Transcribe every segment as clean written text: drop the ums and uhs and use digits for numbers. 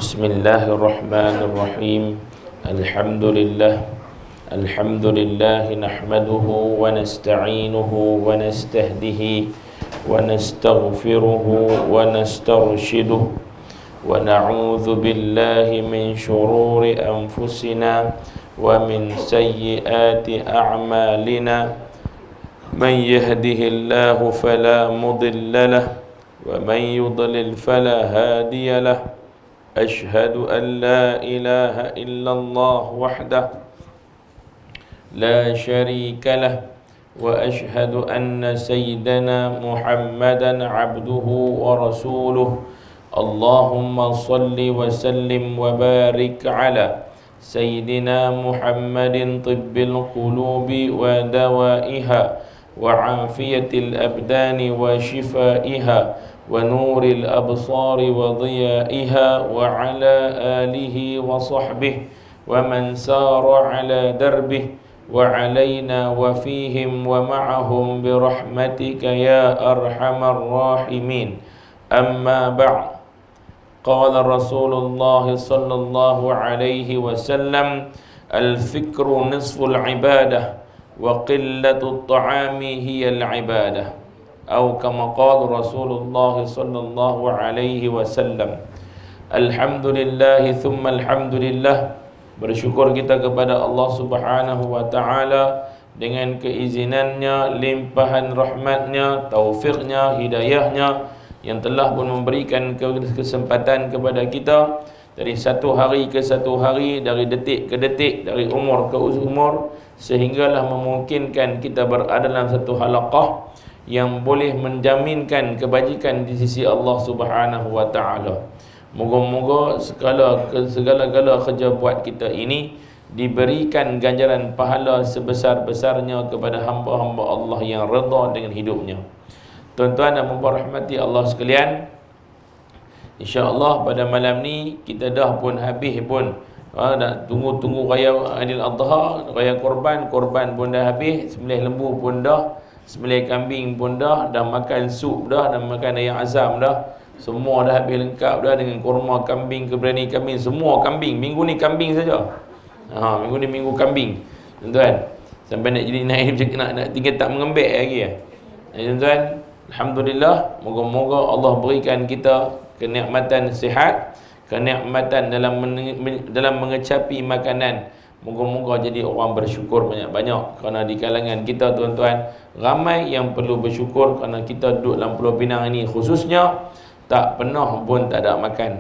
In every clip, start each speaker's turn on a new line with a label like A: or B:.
A: Bismillahirrahmanirrahim. Alhamdulillah nahmaduhu wa nasta'inuhu wa nastahdihi wa nastaghfiruhu wa nastarshiduh wa na'udzu billahi min shururi anfusina wa min sayyiati a'malina. Man yahdihillahu fala mudilla lahu wa man yudlil fala hadiya lahu. أشهد أن لا إله إلا الله وحده لا شريك له وأشهد أن سيدنا محمدا عبده ورسوله. اللهم صل وسلم وبارك على سيدنا محمد طب القلوب ودوائها وعافية الأبدان وشفائها ونور الأبصار وضيائها وعلى آله وصحبه ومن سار على دربه وعلينا وفيهم ومعهم برحمتك يا أرحم الراحمين. أما بعد، قال رسول الله صلى الله عليه وسلم: الفكر نصف العبادة وقلة الطعام هي العبادة. Atau kama qala Rasulullah sallallahu alaihi wasallam. Alhamdulillah thumma alhamdulillah. Bersyukur kita kepada Allah Subhanahu wa taala dengan keizinannya, limpahan rahmatnya, taufiknya, hidayahnya yang telah pun memberikan kesempatan kepada kita dari satu hari ke satu hari, dari detik ke detik, dari umur ke umur, sehinggalah memungkinkan kita berada dalam satu halaqah yang boleh menjaminkan kebajikan di sisi Allah Subhanahu wa taala. Moga-moga segala-gala kerja buat kita ini diberikan ganjaran pahala sebesar-besarnya kepada hamba-hamba Allah yang redha dengan hidupnya. Tuan-tuan dan puan rahmati Allah sekalian, insya-Allah pada malam ni kita dah pun habis pun dah tunggu raya Aidil Adha, raya korban pun dah habis, sembelih lembu pun dah, sembelih kambing pun dah makan sup dah makan ayam azam dah, semua dah habis lengkap dah dengan kurma kambing, keberani kambing, semua kambing. Minggu ni kambing saja. Minggu ni minggu kambing. Tuan-tuan, sampai nak jadi naik nak tinggal tak mengembek lagi tuan-tuan, alhamdulillah, moga-moga Allah berikan kita kenikmatan sihat, kenikmatan dalam mengecapi makanan. Moga-moga jadi orang bersyukur banyak-banyak, kerana di kalangan kita tuan-tuan ramai yang perlu bersyukur kerana kita duduk dalam Pulau Pinang ini khususnya tak pernah pun tak ada makan.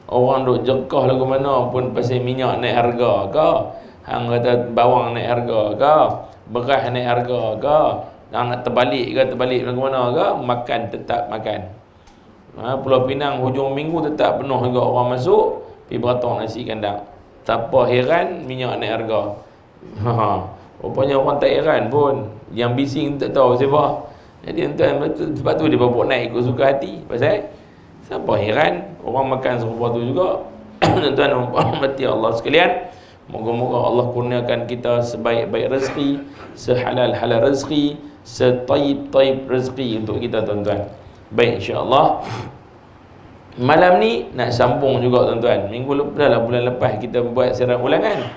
A: Orang duduk jekah lagu mana pun pasal minyak naik harga ke, hang kata bawang naik harga ke, beras naik harga ke, hang nak terbalik lagu mana ke, makan tetap makan. Pulau Pinang hujung minggu tetap penuh juga orang masuk pergi beratong nasi kandang. Tak apa heran minyak naik harga. Rupanya orang tak heran pun, yang bising tak tahu siapa. Jadi tuan, sebab tu dia bawa naik ikut suka hati. Pasal siapa heran orang makan serupa tu juga. Tuan-tuan mati Allah sekalian, moga-moga Allah kurniakan kita sebaik-baik rezeki, sehalal-halal rezeki, setaib-taib rezeki untuk kita tuan-tuan. Baik, insya-Allah malam ni nak sambung juga tuan-tuan. Minggu lepas lah, bulan lepas kita buat siaran ulangan.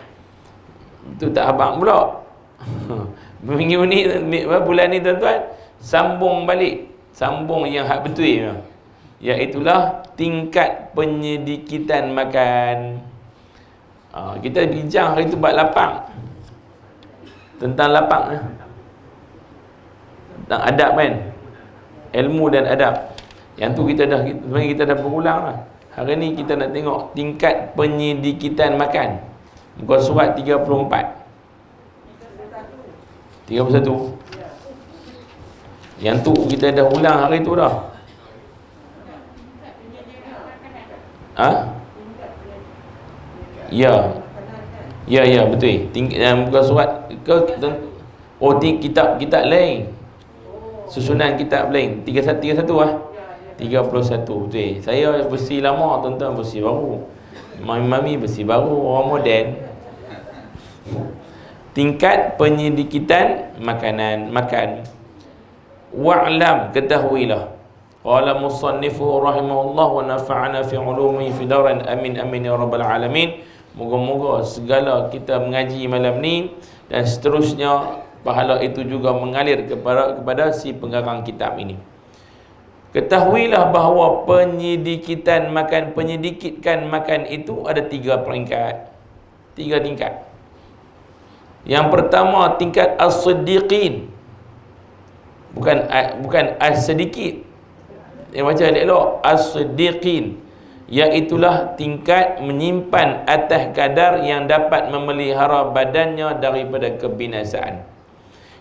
A: Itu tak abang pula. Minggu ni, bulan ni tuan-tuan, sambung balik. Sambung yang hak betul, iaitulah tingkat penyedikitan makan. Kita bincang hari tu bab lapang. Tentang lapang, tentang adab kan, ilmu dan adab. Yang tu kita dah berulang lah. Hari ni kita nak tengok tingkat penyedikitan makan. Muka surat 34. 31. Yang tu kita dah ulang hari tu dah. Ya, betul. Muka surat kitab lain. Susunan kitab lain. 31 lah. 31 betul. Saya versi lama, tuan-tuan versi baru. Mami versi baru, orang moden. Tingkat penyedikitan makan. Wa'lam, ketahuilah. Qala musannifu rahimahullah wa nafa'ana fi ulumi fi daran amin amin ya rabbal alamin. Moga-moga segala kita mengaji malam ni dan seterusnya pahala itu juga mengalir kepada si pengarang kitab ini. Ketahuilah bahawa penyedikitkan makan itu ada 3 peringkat, 3 tingkat. Yang pertama tingkat as-siddiqin, bukan as-sedikit. Yang baca elok as-siddiqin, iaitulah tingkat menyimpan atas kadar yang dapat memelihara badannya daripada kebinasaan,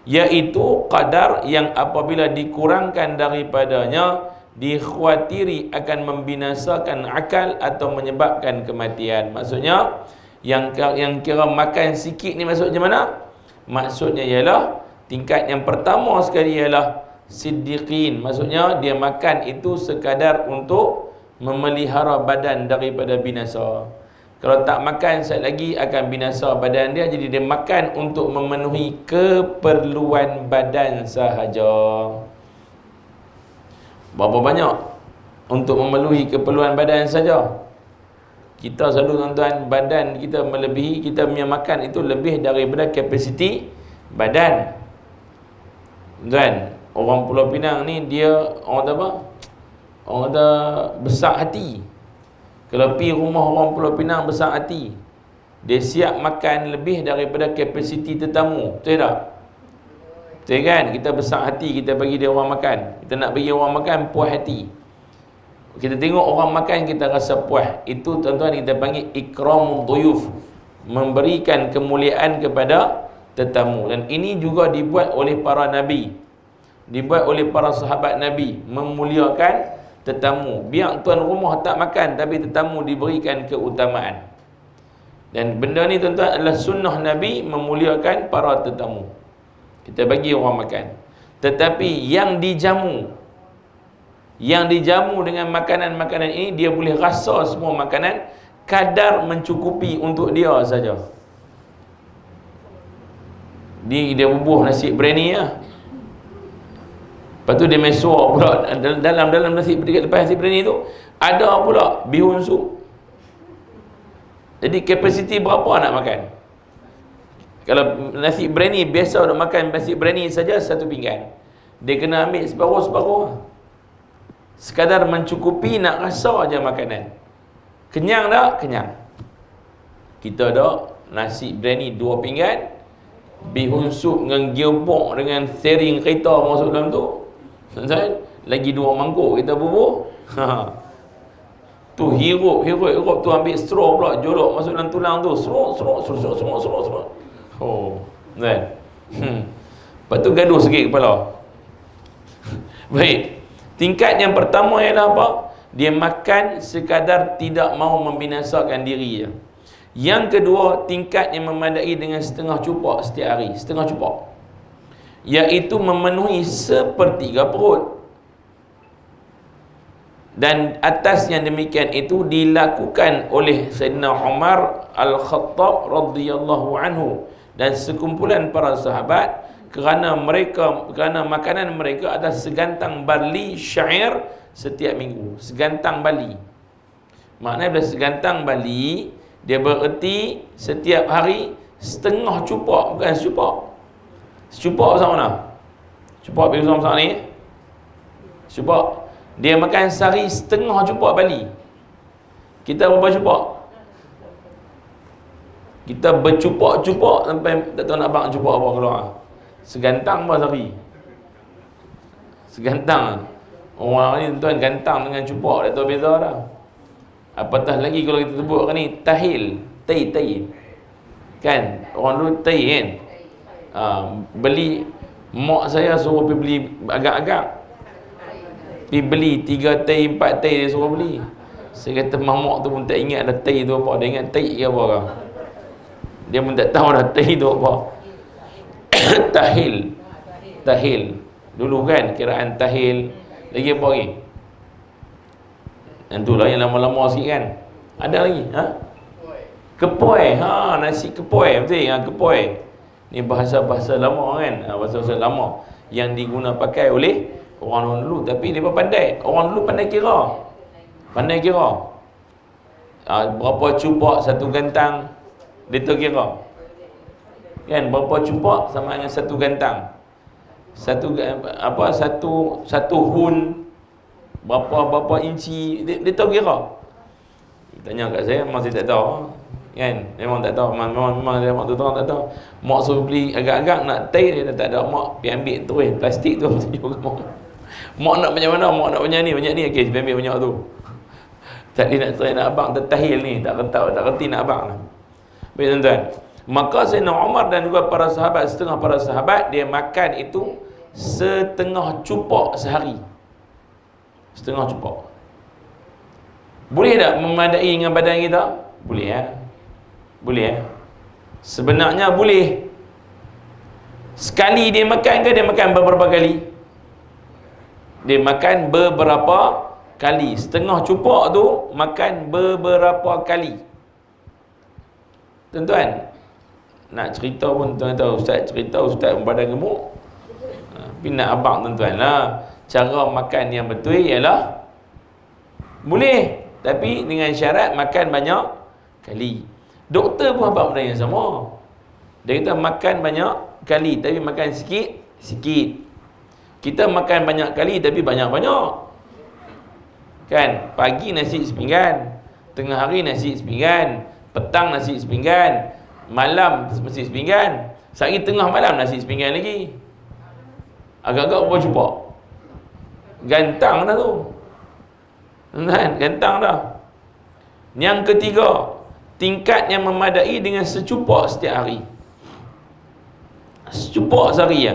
A: iaitu kadar yang apabila dikurangkan daripadanya dikhawatiri akan membinasakan akal atau menyebabkan kematian. Maksudnya yang kira makan sikit ni maksudnya mana? Maksudnya ialah tingkat yang pertama sekali ialah siddiqin. Maksudnya dia makan itu sekadar untuk memelihara badan daripada binasa. Kalau tak makan sekali lagi akan binasa badan dia. Jadi dia makan untuk memenuhi keperluan badan sahaja. Berapa banyak untuk memenuhi keperluan badan saja? Kita selalu tuan-tuan, badan kita melebihi, kita punya makan itu lebih daripada kapasiti badan. Tuan, orang Pulau Pinang ni dia orang kata apa? Orang kata besar hati. Kalau pergi rumah orang Pulau Pinang besar hati, dia siap makan lebih daripada kapasiti tetamu. Betul tak? Betul kan? Kita besar hati, kita bagi dia orang makan. Kita nak bagi orang makan puas hati. Kita tengok orang makan, kita rasa puas. Itu tuan-tuan kita panggil ikramul duyuf, memberikan kemuliaan kepada tetamu. Dan ini juga dibuat oleh para nabi, dibuat oleh para sahabat nabi, memuliakan tetamu. Biar tuan rumah tak makan, tapi tetamu diberikan keutamaan. Dan benda ni tuan-tuan adalah sunnah nabi, memuliakan para tetamu. Kita bagi orang makan. Tetapi yang dijamu dengan makanan-makanan ini, dia boleh rasa semua makanan kadar mencukupi untuk dia saja. Dia bubuh nasi biryani lah. Lepas tu dia mesua pula dalam nasi biryani, lepas nasi biryani tu ada pula bihun sup. Jadi kapasiti berapa nak makan? Kalau nasi biryani biasa nak makan nasi biryani saja 1 pinggan, dia kena ambil separuh-separuh. Sekadar mencukupi, nak rasa aja makanan. Kenyang tak? Kenyang. Kita ada nasi biryani 2 pinggan, bihun sup dengan gearbox dengan steering kereta masuk dalam tu. Lagi 2 mangkuk kita bubuh. Tu hirup tu ambil straw pula, jorok masuk dalam tulang tu. Serok. Oh, kan? Lepas tu gaduh sikit kepala. Baik. Tingkat yang pertama ialah apa? Dia makan sekadar tidak mau membinasakan diri je. Yang kedua, tingkat yang memadai dengan setengah cupak setiap hari, setengah cupak, iaitu memenuhi 1/3 perut. Dan atas yang demikian itu dilakukan oleh Sayyidina Umar Al-Khattab radhiyallahu anhu dan sekumpulan para sahabat, kerana makanan mereka adalah segantang barli syair setiap minggu. Segantang bali, maknanya bila segantang bali, dia bererti setiap hari setengah cupak, bukan secupak. Secupak besar mana? Cupak besar ni, cupak dia makan sehari setengah cupak bali. Kita berapa cupak? Kita bercupak-cupak sampai tak tahu nak bang cupak apa keluar. Segantang apa sehari? Segantang. Orang ni tuan gantang dengan cupak, tak tahu beza dah. Apatah lagi kalau kita sebut ni tahil, tai. Kan? Orang dulu tai kan? Beli, mak saya suruh pergi beli agak-agak. Pergi beli 3 tai, 4 tai dia suruh beli. Saya kata mak tu pun tak ingat dah tai tu apa. Dia ingat tai ke apa kan? Dia pun tak tahu dah tai tu apa. Tahil dulu kan, kiraan tahil. Lagi apa lagi? Yang tu lah yang lama-lama sikit kan. Ada lagi? Kepoi. Nasi kepoi. Betul? Kepoi ni bahasa-bahasa lama kan. Bahasa-bahasa lama yang pakai oleh orang dulu, tapi dia pandai. Orang dulu pandai kira. Pandai kira. Berapa cupak satu gantang, dia tu kira. Kan, berapa cupak sama dengan satu gantang. Satu hun berapa inci, dia tahu kira. Tanya kat saya, memang saya tak tahu. Kan, memang tak tahu. Memang saya waktu tu orang tak tahu. Mak suruh beli agak-agak nak teh, dia tak ada. Mak pergi ambil tu plastik tu tunjuk kat mak. Mak nak macam mana? Mak nak banyak ni, okey, saya ambil banyak tu. Tak dia nak try nak abang tertahil ni, tak reti nak abang lah. Baik tuan-tuan. Maka Sayyidina Umar dan juga para sahabat, setengah para sahabat, dia makan itu setengah cupak sehari. Setengah cupak. Boleh tak memadai dengan badan kita? Boleh ya. Boleh ya. Sebenarnya boleh. Sekali dia makan ke dia makan beberapa kali? Dia makan beberapa kali. Setengah cupak tu makan beberapa kali. Tuan-tuan, nak cerita pun tuan tahu, ustaz cerita ustaz badan gemuk. Tapi nak abang tuan-tuan lah, cara makan yang betul ialah boleh, tapi dengan syarat makan banyak kali. Doktor pun abang benda yang sama. Dia kata makan banyak kali, tapi makan sikit. Kita makan banyak kali, tapi banyak-banyak. Kan, pagi nasi sepinggan, tengah hari nasi sepinggan, petang nasi sepinggan, malam nasi sepinggan, sehari tengah malam nasi sepinggan lagi. Agak-agak berapa cupak? Gantang dah tu. Kan, gantang dah. Yang ketiga, tingkat yang memadai dengan secupak setiap hari. Secupak sehari ya.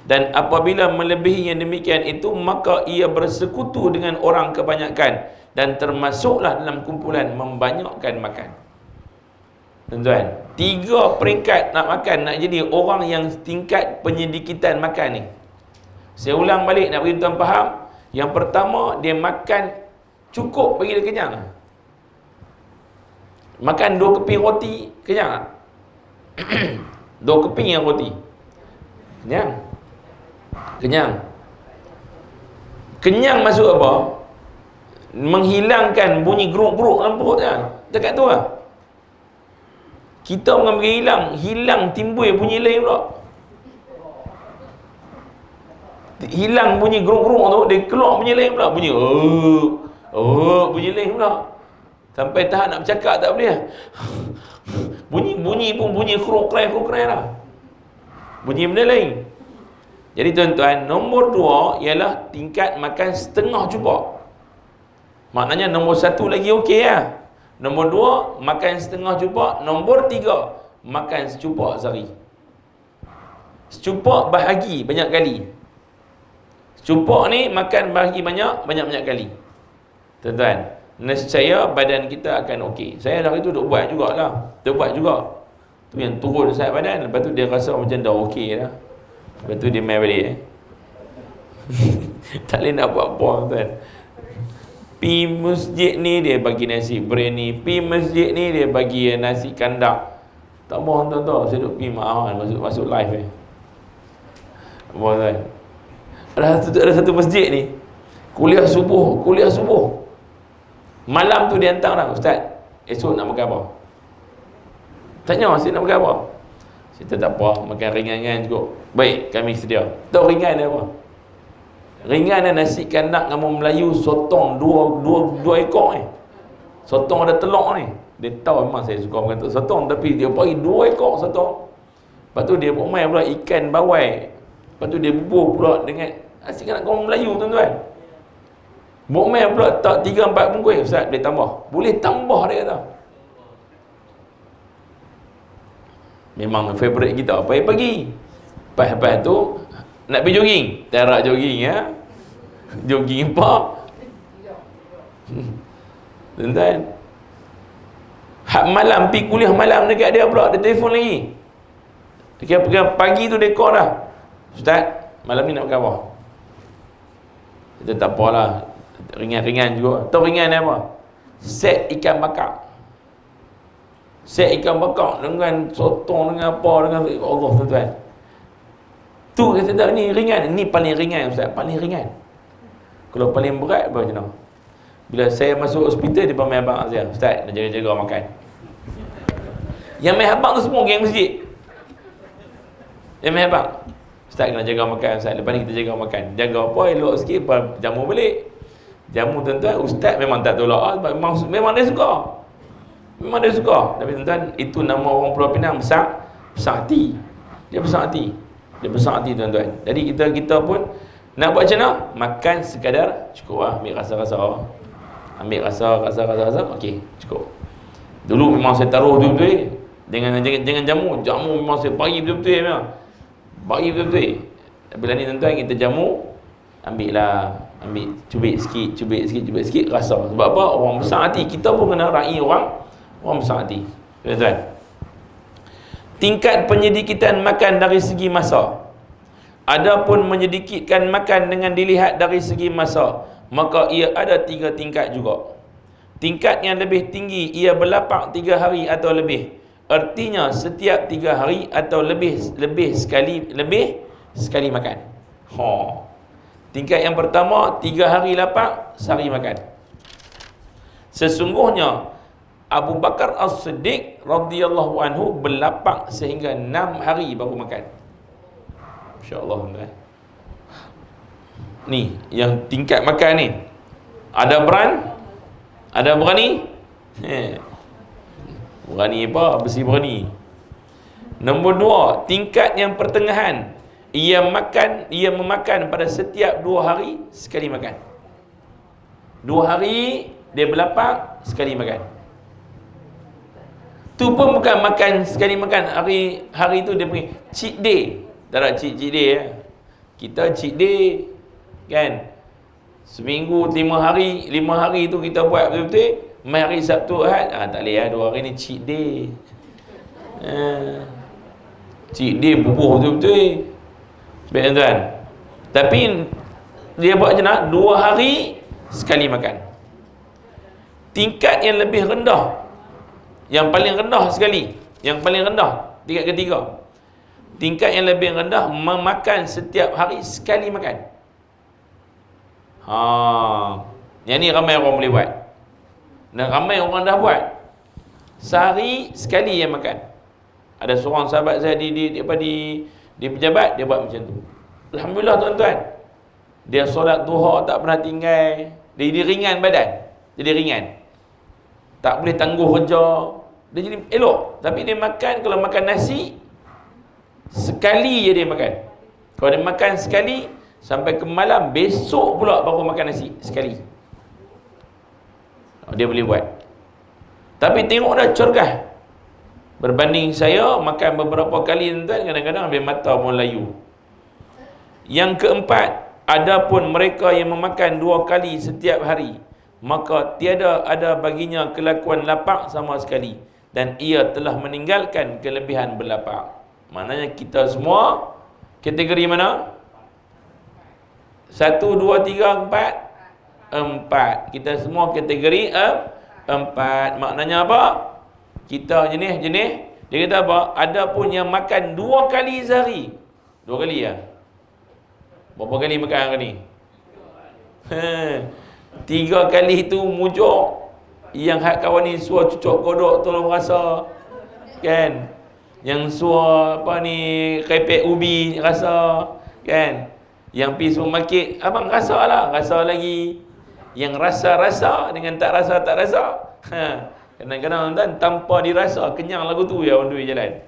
A: Dan apabila melebihi yang demikian itu, maka ia bersekutu dengan orang kebanyakan dan termasuklah dalam kumpulan membanyakkan makan. Tuan-tuan, 3 peringkat nak makan, nak jadi orang yang tingkat penyedikitan makan ni. Saya ulang balik nak bagi tuan faham. Yang pertama, dia makan cukup bagi dia kenyang. Makan 2 keping roti, kenyang tak? 2 keping yang roti, kenyang. Kenyang maksud apa? Menghilangkan bunyi geruk-geruk dalam perut je. Dekat tu lah. Kita mengambil hilang timbul bunyi lain pula. Hilang bunyi geruk-geruk tu, dia keluar bunyi lain pula. Bunyi bunyi lain pula. Sampai tahap nak bercakap tak boleh lah. Bunyi pun bunyi krok-krek lah. Bunyi benda lain. Jadi tuan-tuan, nombor 2 ialah tingkat makan setengah cupak. Maknanya nombor 1 lagi okey lah. Nombor 2 makan setengah cupak. Nombor 3 makan secupak sehari. Secupak bahagi banyak kali. Secupak ni makan bahagi banyak kali. Tuan-tuan, nescaya badan kita akan okey. Saya hari tu duk buat juga. Tu yang turun besar badan. Lepas tu dia rasa macam dah okey dah. Lepas tu dia main balik tak boleh nak buat apa tuan. Pi masjid ni dia bagi nasi biryani, pi masjid ni dia bagi nasi kandak. Tak mahu tuan-tuan, saya duk pi maaf masuk live Apa tuan? Ada satu masjid ni kuliah subuh. Malam tu dia hantar dah, ustaz, esok nak makan apa? Tanya, saya nak makan apa? Saya tak apa, makan ringan-ringan cukup. Baik, kami sedia. Tahu ringan dia apa? Ringan dia nasi kandak kamu Melayu sotong dua ekor ni. Sotong ada telur ni. Dia tahu memang saya suka makan sotong, tapi dia bagi 2 ekor sotong. Lepas tu dia buat main pula ikan bawai. Lepas tu dia bubuh pula dengan nasi kandak kamu Melayu tuan-tuan. Buat main pula tak 3-4 bungkus. Ustaz, boleh tambah? Boleh tambah, dia kata. Memang favourite kita pagi-pagi. Lepas tu nak pergi jogging. Tarak jogging ya. Jogging apa? Tuan-tuan, hak malam pergi kuliah malam dekat dia pula, dia telefon lagi. Dia kira pagi tu dia call dah. Ustaz, malam ni nak makan apa? Kita tak apalah, ringan-ringan juga. Tahu ringan apa? Set ikan bakar. Set ikan bakar dengan sotong, dengan apa, dengan Allah tuan-tuan. Tu kata tak, ni ringan. Ni paling ringan Ustaz, paling ringan. Kalau paling berat macam mana? Bila saya masuk hospital, dia panggil abang saya, Ustaz, nak jaga-jaga makan. Yang main abang tu semua geng masjid. Yang main abang, Ustaz kena jaga makan Ustaz. Lepas ni kita jaga makan. Jaga apa? Elok sikit, jamu balik. Jamu tuan-tuan, Ustaz memang tak tolak. Memang dia suka. Memang dia suka. Tapi tuan-tuan, itu nama orang Pulau Pinang, besar hati. Dia besar hati. Dia besar hati tuan-tuan. Jadi kita pun nak buat macam mana? Makan sekadar cukup lah. Ambil rasa-rasa. Ambil rasa. Okey, cukup. Dulu memang saya taruh betul-betul. Jangan jamu. Jamu memang saya bagi betul-betul memang. Bagi betul-betul. Bila ni tuan-tuan kita jamu, ambil cubit sikit rasa. Sebab apa? Orang besar hati. Kita pun kena raih orang besar hati. Tuan-tuan, tingkat penyedikitan makan dari segi masa. Adapun menyedikitkan makan dengan dilihat dari segi masa, maka ia ada 3 tingkat juga. Tingkat yang lebih tinggi, ia berlapak 3 hari atau lebih. Artinya setiap 3 hari atau lebih sekali makan. Tingkat yang pertama, 3 hari lapak, sehari makan. Sesungguhnya Abu Bakar As-Siddiq radhiyallahu anhu berlapak sehingga 6 hari baru makan. Masya-Allah tuan. Ni yang tingkat makan ni. Ada berani? Berani apa? Besi berani. Nombor 2, tingkat yang pertengahan. Ia memakan pada setiap 2 hari sekali makan. 2 hari dia berlapak, sekali makan. Tu pun bukan makan sekali makan. Hari tu dia pergi cheat day. Tak ada cheat day ya. Kita cheat day kan. Seminggu 5 hari tu kita buat betul-betul. Mai hari Sabtu Ahad, tak boleh lah 2 hari ni cheat day. Cheat day bubuh betul-betul. Baik tuan. Tapi dia buat macam mana? 2 hari sekali makan. Tingkat yang lebih rendah, yang paling rendah sekali, yang paling rendah, tingkat ketiga. Tingkat yang lebih rendah, memakan setiap hari sekali makan. Yang ni ramai orang boleh buat. Dan ramai orang dah buat. Sehari sekali yang makan. Ada seorang sahabat saya di pejabat, dia buat macam tu. Alhamdulillah tuan-tuan. Dia solat duha tak pernah tinggal. Dia jadi ringan badan. Jadi ringan. Tak boleh tangguh kerja. Dia jadi elok. Tapi dia makan, kalau makan nasi, sekali je dia makan. Kalau dia makan sekali, sampai ke malam, besok pula baru makan nasi. Sekali. Dia boleh buat. Tapi tengok dah cergah. Berbanding saya, makan beberapa kali tuan, kadang-kadang ambil mata pun layu. Yang keempat, adapun mereka yang memakan 2 kali setiap hari, maka tiada ada baginya kelakuan lapak sama sekali, dan ia telah meninggalkan kelebihan berlapak. Maknanya kita semua kategori mana? 1, 2, 3, 4. Kita semua kategori 4. Maknanya apa? Kita jenis dia kata apa? Ada pun yang makan 2 kali sehari. 2 kali ya? Berapa kali makan hari ni? 3 kali tu mujuk. Yang hak kawan ni suar cucuk kodok tolong rasa. Kan? Yang suar apa ni krepek ubi rasa. Kan? Yang pergi supermarket, abang rasa lah, rasa lagi. Yang rasa-rasa dengan tak rasa. Kadang-kadang tuan tanpa dirasa kenyang lagu tu ya on the way jalan.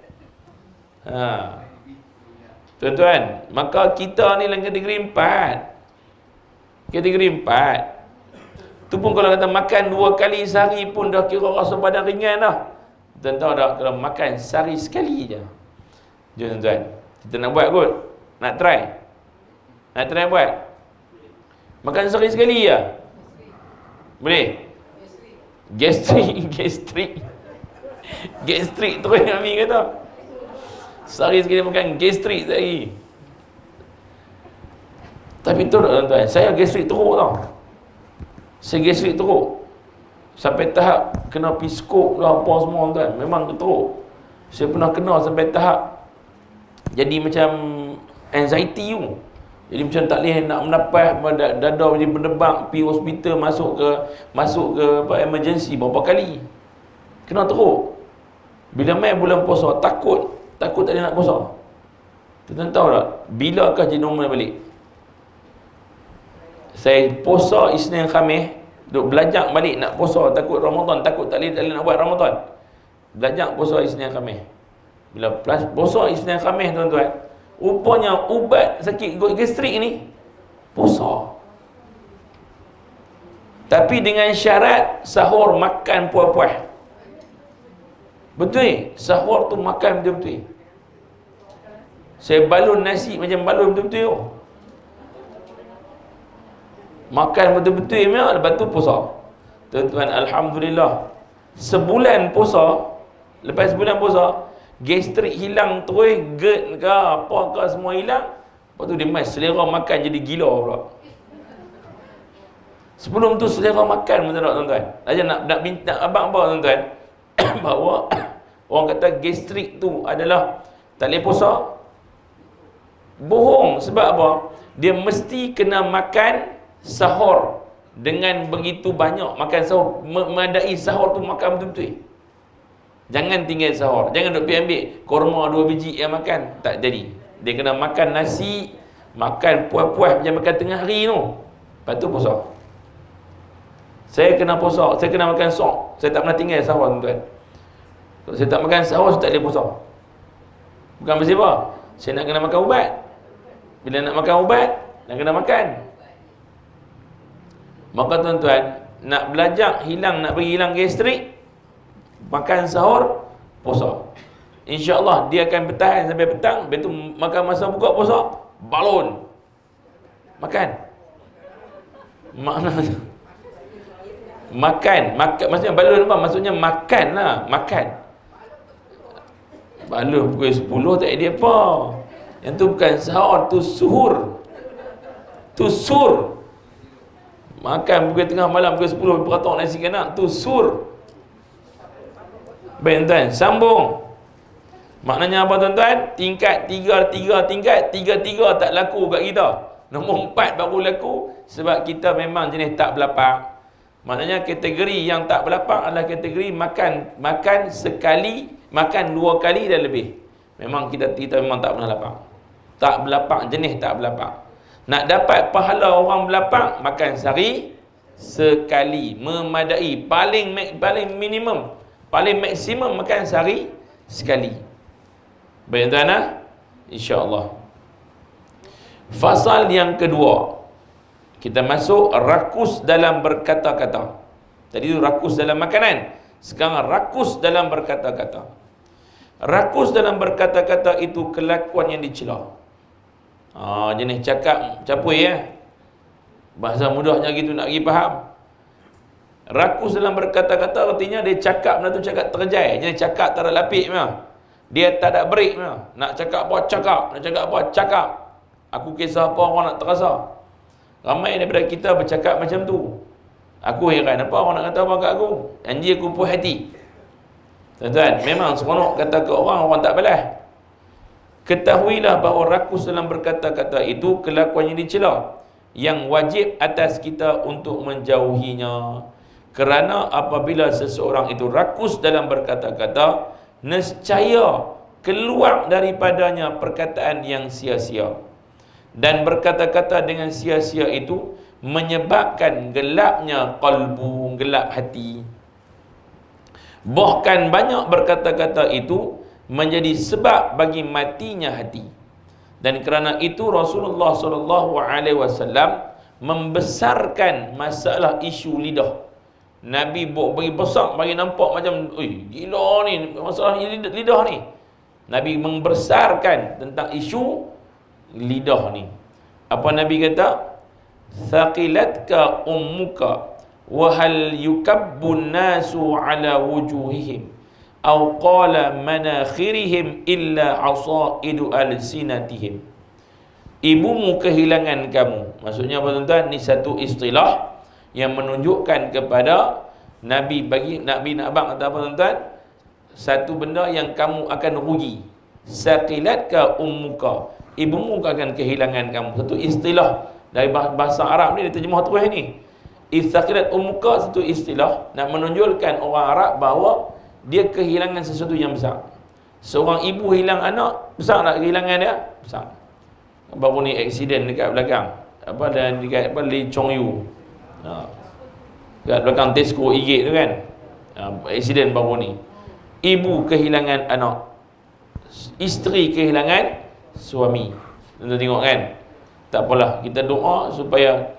A: Tuan-tuan, maka kita ni dalam kategori 4. Kategori 4. Tu pun kalau kata makan 2 kali sehari pun dah kira rasa badan ringan dah. Tuan-tuan dah kalau makan sehari sekali je. Jom tuan-tuan, kita nak buat kot. Nak try buat. Makan sehari sekali je. Boleh? Gastrik terus kami kata. Sehari sekali makan gastrik sehari. Tapi tu tuan-tuan, saya gastrik teruk tau. Sampai tahap kena piskop lah apa semua tuan. Memang teruk. Saya pernah kena sampai tahap jadi macam anxiety you. Jadi macam tak boleh nak mendapat, dada jadi berdebak, pergi hospital, masuk ke emergency berapa kali. Kena teruk. Bila main bulan puasa, takut tak boleh nak puasa. Tuan-tuan tahu tak, bilakah jadi normal balik? Saya puasa Isnin Khamis, duk belajar balik nak puasa, takut Ramadan, takut tak boleh nak buat Ramadan. Belajar puasa Isnin Khamis. Bila puasa Isnin Khamis, tuan-tuan, rupanya ubat sakit gastrik ni puasa. Tapi dengan syarat sahur makan puas-puas. Betul? Sahur tu makan betul-betul. Saya balun nasi macam balun betul-betul. Makan betul-betul memang, lepas tu puasa. Tuan-tuan, alhamdulillah, sebulan puasa, lepas sebulan puasa, gastrik hilang terus, GERD ke apa ke semua hilang. Lepas tu dia selera makan jadi gila pula. Sebelum tu selera makan betul tak tuan-tuan? Aja nak minta abang apa tuan-tuan? Bahawa orang kata gastrik tu adalah tak boleh puasa. Bohong. Sebab apa? Dia mesti kena makan sahur dengan begitu banyak. Makan sahur, memadai sahur tu makan betul-betul. Jangan tinggal sahur. Jangan duk pergi ambil korma 2 biji yang makan. Tak jadi. Dia kena makan nasi, makan puas-puas macam makan tengah hari tu. Lepas tu puasa. Saya kena puasa, saya kena makan sok. Saya tak pernah tinggal sahur tuan-tuan. Kalau saya tak makan sahur, saya tak boleh puasa. Bukan pasal apa? Saya nak kena makan ubat. Bila nak makan ubat, nak kena makan. Maka tuan-tuan, nak belajar hilang, nak bagi hilang gastrik, makan sahur, puasa. InsyaAllah dia akan bertahan sampai petang. Lepas tu makan masa buka puasa, balon. Makan. Maknanya makan, maksudnya balon apa? Maksudnya makan lah, makan. Balon pukul 10 tak ada apa. Yang tu bukan sahur, tu suhur. Tu sur. Makan pukul tengah malam pukul 10 beratok nasi kanak, tu sur. Baik tuan, sambung. Maknanya apa tuan-tuan? Tingkat 3 tak laku kat kita. Nombor 4 baru laku sebab kita memang jenis tak berlapak. Maknanya kategori yang tak berlapak adalah kategori makan sekali, makan 2 kali dan lebih. Memang kita memang tak pernah lapak. Tak berlapak, jenis tak berlapak. Nak dapat pahala orang berlapak, makan sehari sekali, memadai. Paling minimum, paling maksimum makan sehari sekali. Baik tuan-tuan, insya-Allah. Fasal yang kedua, kita masuk rakus dalam berkata-kata. Tadi itu rakus dalam makanan, sekarang rakus dalam berkata-kata. Rakus dalam berkata-kata itu kelakuan yang dicela. Jenis cakap capui ya. Bahasa mudahnya gitu nak pergi faham. Rakus dalam berkata-kata artinya dia cakap benda tu cakap terjai. Jenis cakap tak ada lapik memang. Dia tak ada break memang. Nak cakap apa cakap, nak cakap apa cakap. Aku kisah apa orang nak terasa. Ramai daripada kita bercakap macam tu. Aku heran apa orang nak kata apa kat aku. Anjir aku puas hati. Tuan-tuan, memang seronok kata ke orang tak balas. Ketahuilah bahawa rakus dalam berkata-kata itu kelakuan yang dicela, yang wajib atas kita untuk menjauhinya. Kerana apabila seseorang itu rakus dalam berkata-kata, nescaya keluar daripadanya perkataan yang sia-sia. Dan berkata-kata dengan sia-sia itu menyebabkan gelapnya qalbu, gelap hati. Bahkan banyak berkata-kata itu menjadi sebab bagi matinya hati. Dan kerana itu Rasulullah SAW membesarkan masalah isu lidah. Nabi bagi besar, bagi nampak macam gila ni masalah lidah ni. Nabi membesarkan tentang isu lidah ni. Apa Nabi kata? Thaqilatka ummuka wa hal yukabbun nasu ala wujuhihim aw qala manakhirihim illa asaidu alsinatihim. Ibumu kehilangan kamu. Maksudnya apa tuan-tuan? Ni satu istilah yang menunjukkan kepada Nabi nak abang kata apa tuan-tuan? Satu benda yang kamu akan rugi. Saqilatka ummuka. ibumu akan kehilangan kamu. Satu istilah dari bahasa Arab ni, dia terjemah terus ni. Ithaqilat ummuka, satu istilah nak menunjukkan orang Arab bahawa dia kehilangan sesuatu yang besar. Seorang ibu hilang anak, besar tak kehilangan dia? Besar. Baru ni aksiden dekat belakang. Dan dekat Lee Chong Yu. Dekat belakang Tesco Igate tu kan. Aksiden baru ni. Ibu kehilangan anak, isteri kehilangan suami. Tuan tengok kan. Tak apalah, kita doa supaya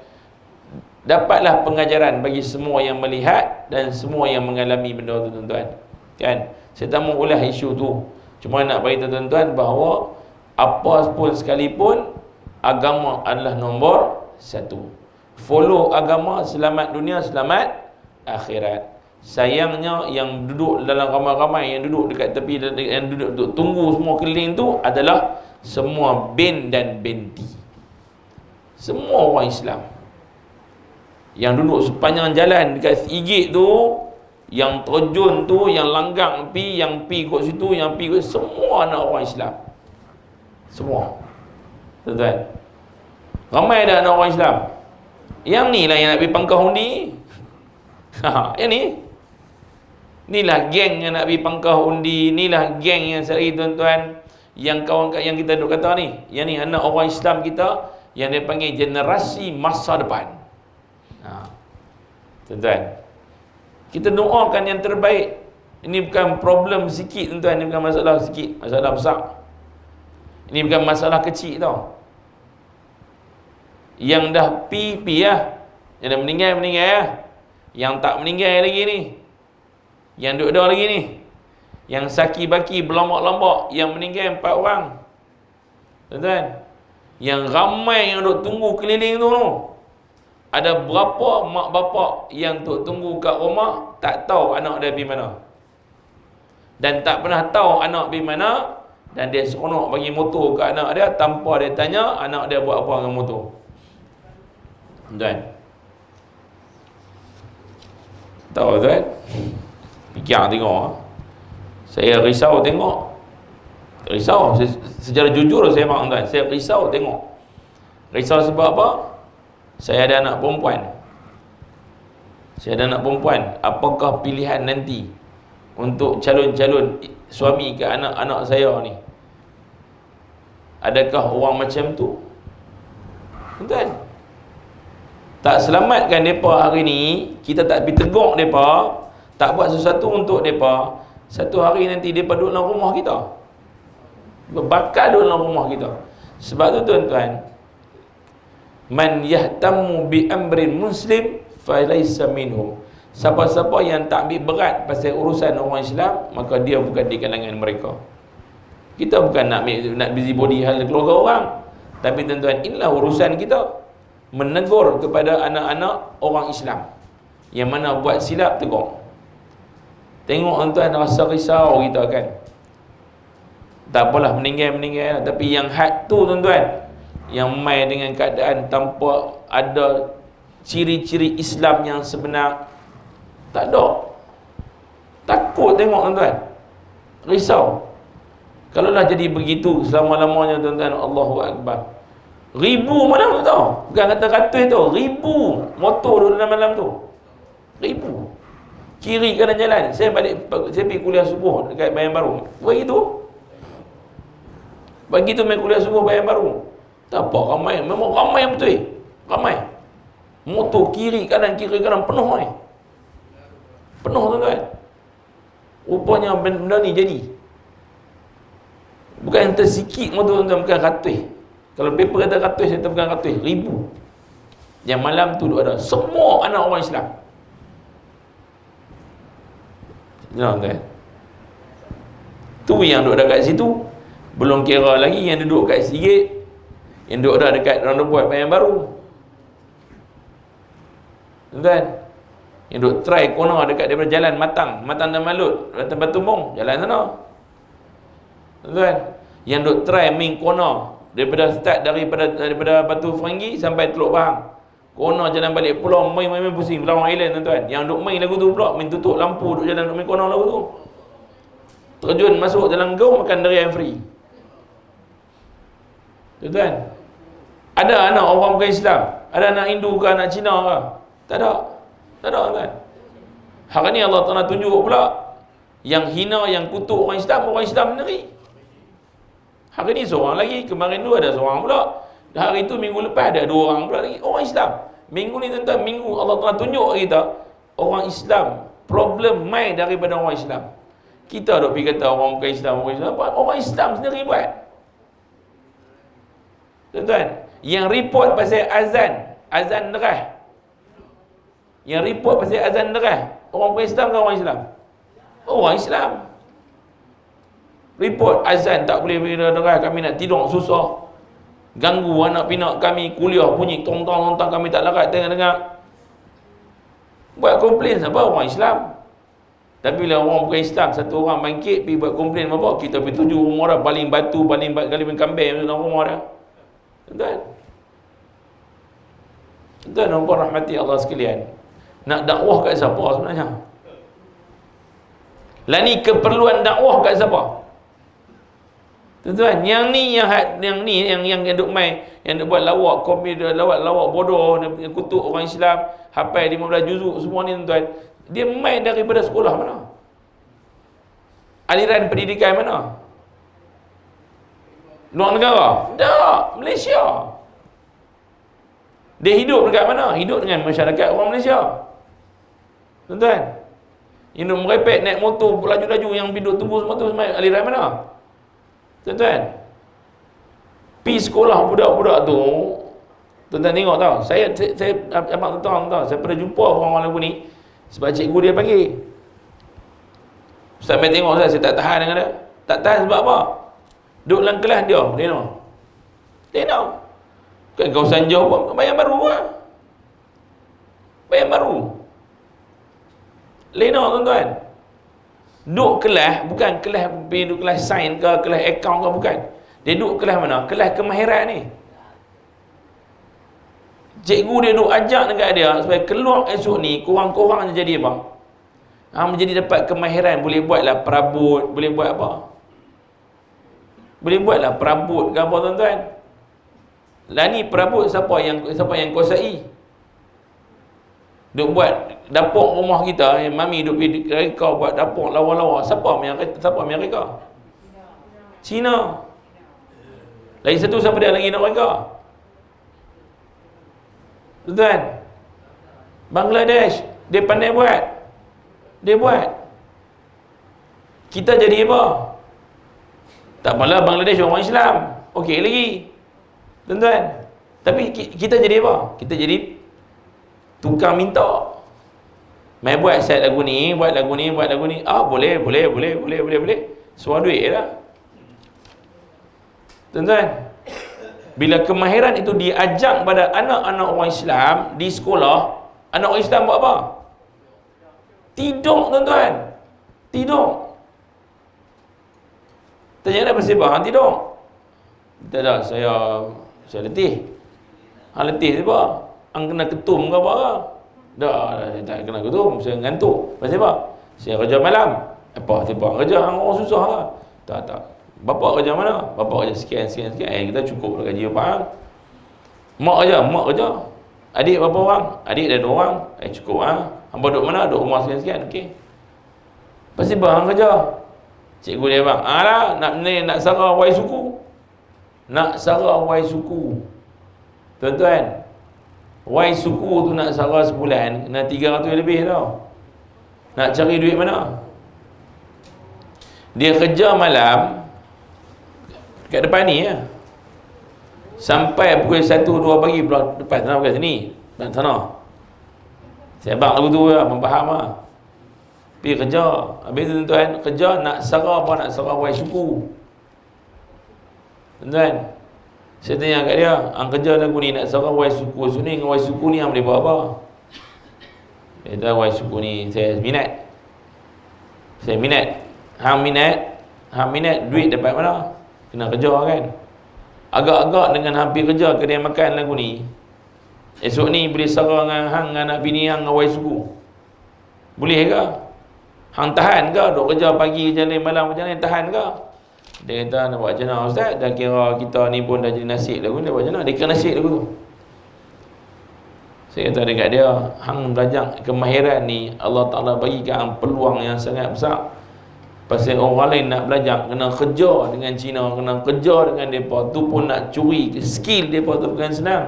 A: dapatlah pengajaran bagi semua yang melihat dan semua yang mengalami benda tu tuan-tuan. Kan? Saya tak mau ulah isu tu. Cuma nak bagi tuan-tuan bahawa apa pun sekalipun, agama adalah nombor satu. Follow agama, selamat dunia, selamat akhirat. Sayangnya yang duduk dalam ramai-ramai, yang duduk dekat tepi, yang duduk tunggu semua keliling tu adalah semua bin dan binti. Semua orang Islam yang duduk sepanjang jalan dekat Igate tu, yang terjun tu, yang langgang pi, yang pi kot situ, yang pi kot, semua anak orang Islam. Semua. Tuan-tuan, ramai dah anak orang Islam. Yang ni lah yang nak pergi pangkah undi. Yang ni. Inilah geng yang nak pergi pangkah undi. Inilah geng yang saya tuan-tuan, yang kawan yang kita duk kata ni. Yang ni anak orang Islam kita yang dia panggil generasi masa depan. Tuan-tuan, kita doakan yang terbaik. Ini bukan problem sikit tuan-tuan, ini bukan masalah sikit, masalah besar. Ini bukan masalah kecil tau. Yang dah pi lah. Yang dah meninggal lah. Yang tak meninggal lagi ni, yang duduk dah lagi ni, yang saki-baki berlombok-lombok, yang meninggal 4 orang. Tuan-tuan, yang ramai yang duduk tunggu keliling tu, ada berapa mak bapak yang duduk tunggu kat rumah tak tahu anak dia pergi mana, dan tak pernah tahu anak pergi mana, dan dia seronok bagi motor kat anak dia tanpa dia tanya anak dia buat apa dengan motor. Tuan, tahu tuan, fikir tengok. Saya risau tengok. Risau secara jujur saya mak tuan, saya risau tengok. Risau sebab apa? Saya ada anak perempuan. Apakah pilihan nanti untuk calon-calon suami ke anak-anak saya ni? Adakah orang macam tu? Tuan, tak selamatkan mereka hari ni, kita tak pergi tegur mereka, tak buat sesuatu untuk mereka, satu hari nanti mereka duduk dalam rumah kita. Bakal duduk dalam rumah kita. Sebab tu tuan-tuan, man yahtammu bi amrin muslim falaysa minhum. Siapa-siapa yang tak ambil berat pasal urusan orang Islam, maka dia bukan di kalangan mereka. Kita bukan nak busybody hal keluarga orang, tapi tuan-tuan, inilah urusan kita, menegur kepada anak-anak orang Islam yang mana buat silap, tegur. Tengok tuan-tuan, rasa risau kita kan. Tak apalah, meninggal, tapi yang had tu tuan-tuan, yang main dengan keadaan tanpa ada ciri-ciri Islam yang sebenar, tak ada. Takut tengok tuan-tuan, risau. Kalaulah jadi begitu selama-lamanya tuan-tuan, Allahu Akbar, ribu malam tu tau, bukan kata ratus tu, ribu motor dulu dalam malam tu, ribu kiri kanan jalan. Saya pergi kuliah subuh dekat Bayan Baru, begitu main kuliah subuh Bayan Baru. Tak apa, ramai, memang ramai betul, ramai motor kiri kanan penuh penuh tuan-tuan. Rupanya benda ni jadi bukan tersikit motor tuan-tuan, bukan ratus. Kalau paper kata ratus, saya bukan ratus, ribu. Yang malam tu ada semua anak orang Islam. Tuan-tuan, tu yang duduk dekat situ, belum kira lagi yang duduk kat Sigit, yang duduk dah dekat roundabout Bayan Baru. Tuan-tuan, yang duduk try corner dekat daripada jalan Matang dan Malut, Batu Tumbong, jalan sana. Tuan-tuan, yang duduk try main corner daripada start daripada Batu Feranggi sampai Teluk Bahang, corner jalan balik pulau, main pusing Pelawang Island tuan-tuan. Yang duk main lagu tu pula, main tutup lampu, duk jalan duk main corner lagu tu. Terjun masuk dalam gaung, makan durian free. Tuan-tuan, ada anak orang bukan Islam, ada anak Hindu ke anak Cina ke? Tak ada. Tak ada, tuan. Hari ni Allah Ta'ala tunjuk pula yang hina, yang kutuk orang Islam sendiri. Hari ni seorang lagi, kemarin tu ada seorang pula. Hari tu minggu lepas ada 2 orang pula lagi, orang Islam. Minggu ni tuan-tuan, minggu Allah Ta'ala tunjuk kita orang Islam, problem mai daripada orang Islam. Kita duk pergi kata orang bukan Islam, orang Islam sendiri buat. Tuan-tuan, yang report pasal azan derah. Yang report pasal azan derah, orang bukan Islam ke orang Islam? Orang Islam. Report azan tak boleh derah, kami nak tidur susah. Ganggu anak pinak kami, kuliah bunyi tong-tong kami tak larat dengar. Buat komplain siapa? Orang Islam. Tapi bila orang bukan Islam, satu orang bangkit pergi buat komplain apa? Kita pergi tuju rumah dah, baling batu, baling kambing dalam rumah dah. Tuan-tuan, tuan-tuan rahmati Allah sekalian, nak dakwah kat siapa sebenarnya? Lah ni keperluan dakwah kat siapa? Tuan-tuan, yang duk main, yang duk buat lawak komedi, lawak bodoh, yang kutuk orang Islam, hafal 15 juzuk semua ni tuan-tuan, dia main daripada sekolah mana? Aliran pendidikan mana? Luar negara? Tak, Malaysia. Dia hidup dekat mana? Hidup dengan masyarakat orang Malaysia. Tuan-tuan, yang duk merepek naik motor laju-laju, yang duduk tunggu semua tu aliran mana? Tuan-tuan, pergi sekolah budak-budak tu, tuan-tuan tengok tau, saya abang tuan tahu, saya pernah jumpa orang-orang lagu ni, sebab cikgu dia panggil. Ustaz mai tengok saya tak tahan dengan dia. Tak tahan sebab apa? Duduk dalam kelas dia, Lena. Kan kawasan jauh pun bayar baru lah. Bayar baru. Lena tuan-tuan. Duduk kelas, bukan kelas duduk kelas sains ke, kelas akaun ke, bukan. Dia duduk kelas mana? Kelas kemahiran ni. Cikgu dia duduk ajak dekat dia supaya keluar esok ni, korang-korang jadi apa? Menjadi dapat kemahiran, boleh buatlah perabot, boleh buat apa? Boleh buatlah perabot ke apa tuan-tuan. Lah ni perabot siapa yang kuasai? Duk buat dapur rumah kita, yang mami duk pergi reka buat dapur lawa-lawa. Siapa yang reka? Cina. Lagi satu siapa dia lagi nak reka? Tuan-tuan, Bangladesh, dia pandai buat. Dia buat. Kita jadi apa? Tak apalah, Bangladesh orang Islam, okey lagi, tuan-tuan. Tapi kita jadi apa? Kita jadi tukang minta. Mai buat set lagu ni, buat lagu ni. Boleh. Suara duit lah. Tuan-tuan, bila kemahiran itu diajak pada anak-anak orang Islam di sekolah, anak orang Islam buat apa? Tidur, tuan-tuan. Tidur. Tanya dah pasal apa? Tidur. Tak, saya letih. Letih sebab kena ketum ke apa? Tak kena ketum, saya ngantuk. Pasal apa? Saya kerja malam. Apa kerja orang susah lah. Tak. Bapak kerja mana? Bapak kerja sekian. Kita cukup lah gaji apa? Mak kerja. Adik berapa orang? Adik dah 2 orang. Cukup ah. Hangpa duduk mana? Duduk rumah sekian. Okey. Pasal apa hang kerja? Cikgu dia bang, nak sarah wai suku. Nak sarah wai suku. Tuan-tuan, wai suku tu nak sarah sebulan kena 300 lebih tau. Nak cari duit mana? Dia kerja malam kat depan ni ya. Sampai pukul 1-2 pagi pula depan sana bukan sini. Dan sana. Saya bang lagu tu lah, memfaham lah. Pergi kerja. Habis tu tuan-tuan, kerja nak sarah apa? Nak sarah wai suku. Tuan-tuan, saya tanya kat dia, hang kerja lagu ni nak sarah wai suku. So ni dengan wai suku ni hang boleh buat apa? Dia tahu wai suku ni saya minat. Hang minat duit dapat mana? Kena kerja kan. Agak-agak dengan hampir kerja kedai makan lagu ni, esok ni boleh sarah dengan hang dengan anak bini hang dengan wai suku. Boleh ke? Hang tahan ke? Duk kerja pagi, kerja lain malam, macam ni tahan ke? Dia kata, nak buat macam mana Ustaz? Dah kira kita ni pun dah jadi nasib lagu, dia buat macam mana? Dia kira nasib lagu tu. Saya kata dekat dia, hang belajar kemahiran ni Allah Ta'ala bagi kat hang peluang yang sangat besar. Pasal orang lain nak belajar, kena kerja dengan Cina, kena kerja dengan mereka, tu pun nak curi skill mereka tu bukan senang.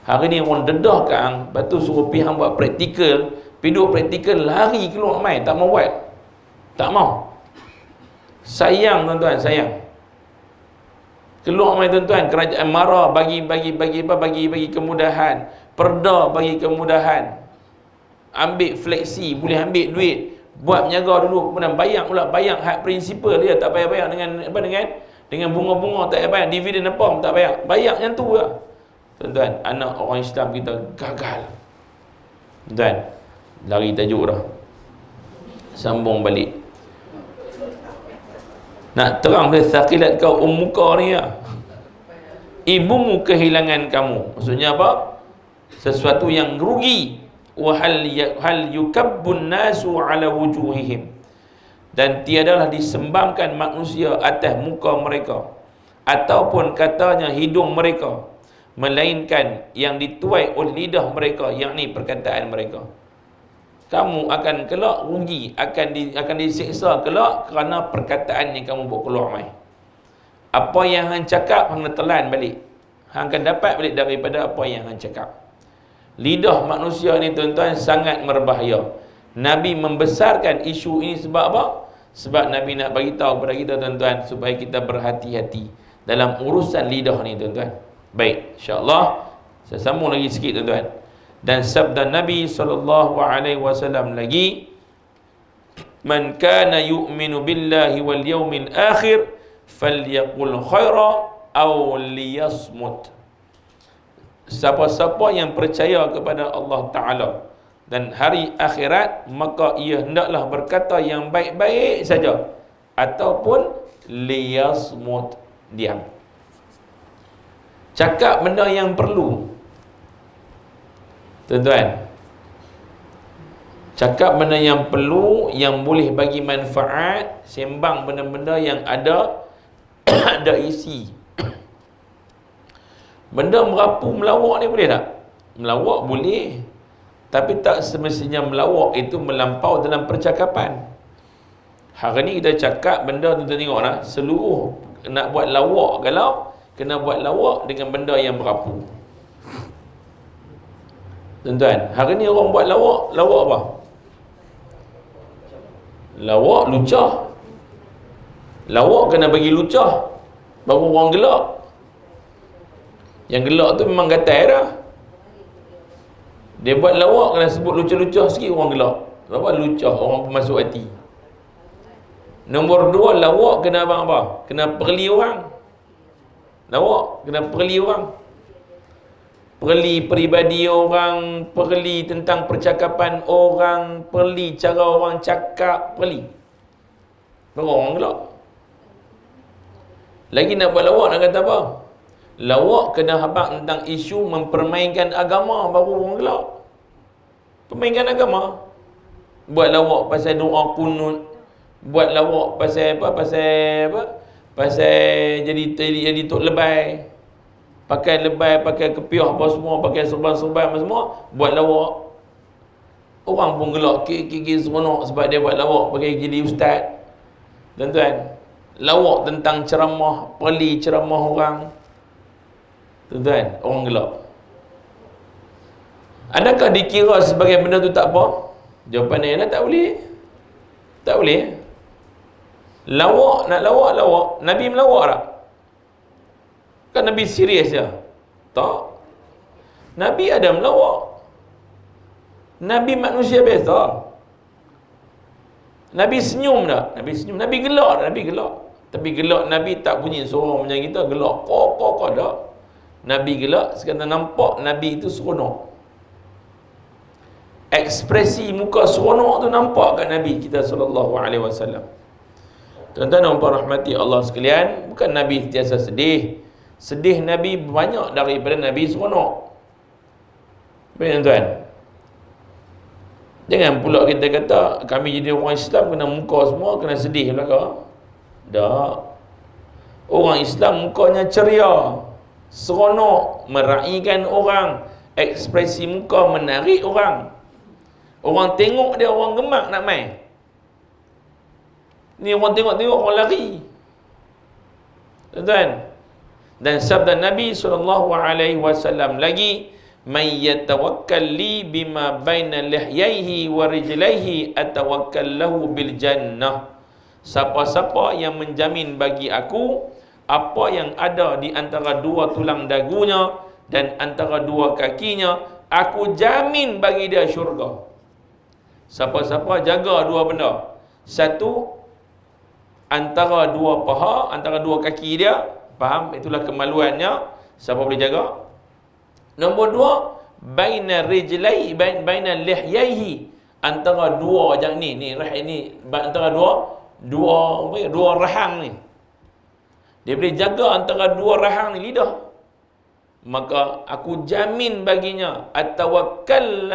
A: Hari ni orang dedah kat hang, lepas tu suruh pergi hang buat praktikal, pergi duduk praktikal, lari keluar main, tak mau buat. Tak mau. Sayang tuan-tuan, sayang. Keluar main tuan-tuan, kerajaan marah bagi kemudahan, perda bagi kemudahan, ambil fleksi, boleh ambil duit, buat menjaga dulu, kemudian bayar pula, bayar hak prinsipal dia, tak payah bayar dengan bunga-bunga, tak payah bayar dividen apa pun tak payah, bayar yang tu lah. Tuan-tuan, anak orang Islam kita gagal. Tuan, lari tajuk dah. Sambung balik. Nak terang dia sakilat kau ummuka ni lah. Ibumu kehilangan kamu. Maksudnya apa? Sesuatu yang rugi. Wa hal yukabbun nasu ala wujuhihim. Dan tiadalah disembangkan manusia atas muka mereka, ataupun katanya hidung mereka, melainkan yang dituai oleh lidah mereka, yakni perkataan mereka. Kamu akan kelak rugi, akan disiksa kelak kerana perkataan yang kamu buat keluar mai. Apa yang hang cakap hang telan balik. Hang akan dapat balik daripada apa yang hang cakap. Lidah manusia ni tuan-tuan sangat berbahaya. Nabi membesarkan isu ini sebab apa? Sebab Nabi nak bagi tahu kepada kita tuan-tuan supaya kita berhati-hati dalam urusan lidah ni tuan-tuan. Baik, insya-Allah saya sambung lagi sikit tuan-tuan. Dan sabda Nabi SAW lagi, man kana yu'minu billahi wal yawmil akhir falyaqul khaira aw liyasmut. Siapa-siapa yang percaya kepada Allah Ta'ala dan hari akhirat, maka ia hendaklah berkata yang baik-baik saja, ataupun liyasmut, diam. Cakap benda yang perlu tuan-tuan, cakap benda yang perlu, yang boleh bagi manfaat, sembang benda-benda yang ada ada isi. Benda merapu melawak ni boleh tak? Melawak boleh, tapi tak semestinya melawak itu melampau dalam percakapan. Hari ni kita cakap benda, tuan-tuan tengoklah, seluruh nak buat lawak, kalau kena buat lawak dengan benda yang merapu. Tuan-tuan, hari ni orang buat lawak apa? Lawak lucah. Lawak kena bagi lucah baru orang gelak. Yang gelak tu memang gatal dah. Dia buat lawak kena sebut lucah-lucah sikit orang gelak. Apa lucah, orang masuk hati. Nombor 2, lawak kena apa? Kena perli orang. Lawak kena perli orang. Perli peribadi orang, perli tentang percakapan orang, perli cara orang cakap, perli. Baru orang gelak. Lagi nak buat lawak nak kata apa? Lawak kena habaq tentang isu mempermainkan agama, baru orang gelak. Permainkan agama. Buat lawak pasal doa kunut, buat lawak pasal apa? Pasal jadi tok lebay. Pakai lebay, pakai kepiah apa semua, pakai serban-serban apa semua, buat lawak. Orang pun gelak, kiki seronok sebab dia buat lawak, pakai jadi ustaz. Tuan-tuan, lawak tentang ceramah, perli ceramah orang. Tuan-tuan, orang gelak. Adakah dikira sebagai benda tu tak apa? Jawapan dia lah, tak boleh. Tak boleh. Lawak, nak lawak. Nabi melawak tak? Kan Nabi serius je? Tak. Nabi ada melawak. Nabi manusia biasa. Nabi senyum tak? Nabi senyum. Nabi gelak tak? Nabi gelak. Tapi gelak Nabi tak bunyi suara macam kita. Gelak kok tak. Nabi gelak sekadar nampak Nabi itu seronok. Ekspresi muka seronok tu nampak kat Nabi kita SAW. Tuan-tuan dan puan rahmati Allah sekalian, bukan Nabi sentiasa sedih. Sedih Nabi banyak daripada Nabi seronok. Baik tuan-tuan, jangan pula kita kata kami jadi orang Islam kena muka semua, kena sedih belaka. Tak. Orang Islam mukanya ceria, seronok, meraihkan orang, ekspresi muka menarik orang. Orang tengok dia, orang gemak nak main. Ni orang tengok-tengok orang lari. Tuan-tuan. Dan sabda Nabi SAW lagi, "May yatawakkal li bima baina lihyaihi wa rijlaihi atawakkal lahu bil jannah." Siapa-siapa yang menjamin bagi aku apa yang ada di antara dua tulang dagunya dan antara dua kakinya, aku jamin bagi dia syurga. Siapa-siapa jaga dua benda. Satu, antara dua paha, antara dua kaki dia, faham? Itulah kemaluannya. Siapa boleh jaga? Nombor dua, baina rijlai, baina lihyaihi, antara dua yang ni antara dua rahang ni. Dia boleh jaga antara dua rahang ni, lidah. Maka aku jamin baginya atawakkal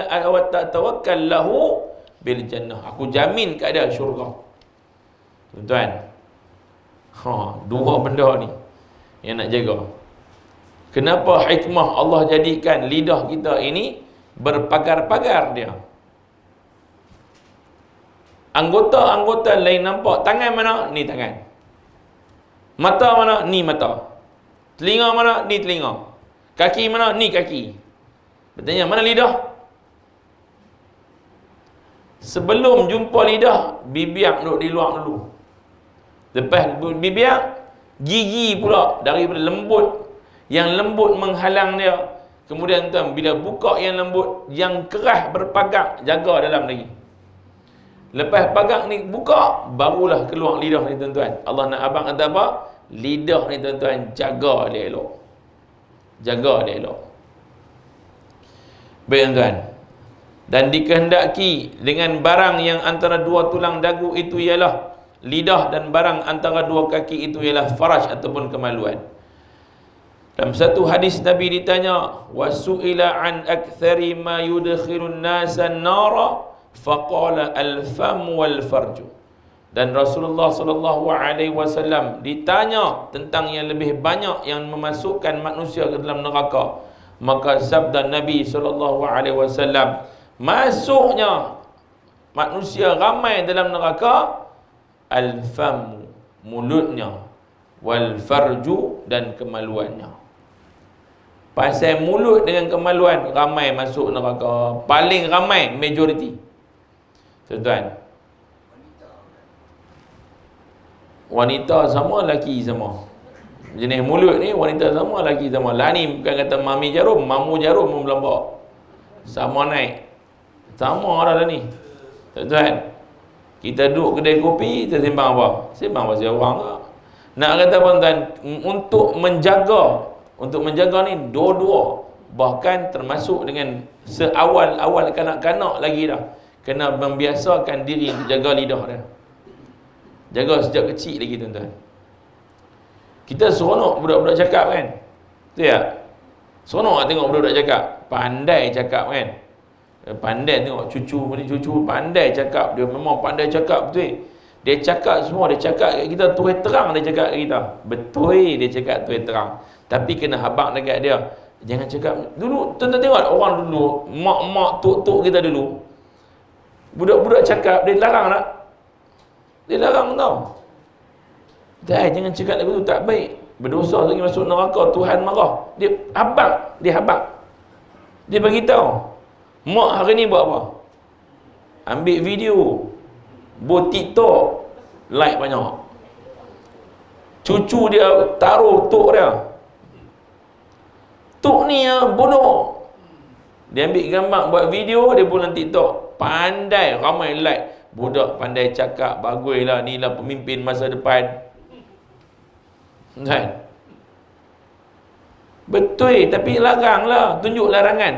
A: lahu bil jannah. Aku jamin kat dia syurga. Tuan-tuan. Dua benda ni yang nak jaga. Kenapa hikmah Allah jadikan lidah kita ini berpagar-pagar dia? Anggota-anggota lain nampak. Tangan mana? Ni tangan. Mata mana? Ni mata. Telinga mana? Ni telinga. Kaki mana? Ni kaki. Bertanya, mana lidah? Sebelum jumpa lidah, bibir duduk di luar dulu. Lepas bibir, gigi pula daripada lembut. Yang lembut menghalang dia. Kemudian tuan, bila buka yang lembut, yang keras berpagar, jaga dalam lagi. Lepas pagar ni buka, barulah keluar lidah ni tuan-tuan. Allah nak abang kata apa? Lidah ni tuan-tuan, jaga dia elok. Jaga dia elok. Baik tuan. Dan dikehendaki dengan barang yang antara dua tulang dagu itu ialah lidah, dan barang antara dua kaki itu ialah faraj ataupun kemaluan. Dalam satu hadis Nabi ditanya, wasu'ila an aktsari ma yudkhilun nasa an-nara faqala al-fam wal farju. Dan Rasulullah SAW ditanya tentang yang lebih banyak yang memasukkan manusia ke dalam neraka, maka sabda Nabi SAW, masuknya manusia ramai dalam neraka, al-fam, mulutnya, wal farju, dan kemaluannya. Pasal mulut dengan kemaluan ramai masuk neraka. Paling ramai, majoriti. Tuan-tuan, wanita sama, lelaki sama. Jenis mulut ni wanita sama, lelaki sama. Lah ni bukan kata mami jarum, mamu jarum pun melambak. Sama naik. Sama dah ni. Tuan-tuan, kita duduk kedai kopi, kita sembang apa? Sembang pasal orang ke? Nak kata apa tuan, untuk menjaga ni dua-dua, bahkan termasuk dengan seawal-awal kanak-kanak lagi dah, kena membiasakan diri untuk jaga lidah dia. Jaga sejak kecil lagi tuan-tuan. Kita seronok budak-budak cakap kan? Betul tak? Seronok nak tengok budak-budak cakap. Pandai cakap kan? Pandai tengok cucu pandai cakap. Dia memang pandai cakap, betul. Dia cakap semua, dia cakap kat kita terus terang, dia cakap kat kita. Betul dia cakap terus terang. Tapi kena habaq dekat dia. Jangan cakap dulu. Tuan-tuan tengok orang dulu, mak-mak, tok-tok kita dulu. Budak-budak cakap, dia larang tak? Dia larang tau. Jangan cakap lagu tu, tak baik. Berdosa lagi, masuk neraka, Tuhan marah. Dia habaq. Dia bagi tahu. Mak hari ni buat apa? Ambil video, buat TikTok, like banyak. Cucu dia taruh tok dia. Tok ni bodoh. Dia ambil gambar, buat video, dia buat dalam TikTok. Pandai, ramai like. Budak pandai cakap, baguslah, ni lah pemimpin masa depan. Kan? Betul, tapi larang lah. Tunjuk larangan.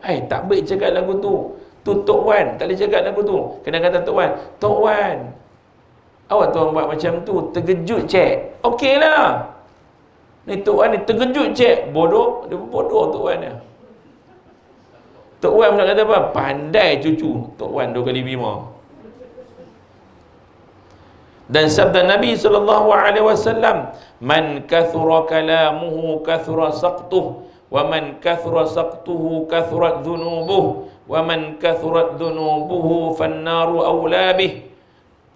A: Hai, tak baik cakap lagu tu. Tu Tok Wan, tak boleh cakap lagu tu. Kena kata Tok Wan, Tok Wan, awak tuan buat macam tu, terkejut cik. Okey lah. Ni Tok Wan ni terkejut cik. Bodoh, dia bodoh Tok Wan dia. Tok Wan nak kata apa? Pandai cucu Tok Wan 2 kali 5. Dan sabda Nabi SAW, man kathura kalamuhu kathura saqtuh, wa man kathura saqtuhu kathurat dhunubuh, wa man kathurat dhunubuhu fannaru awla bih.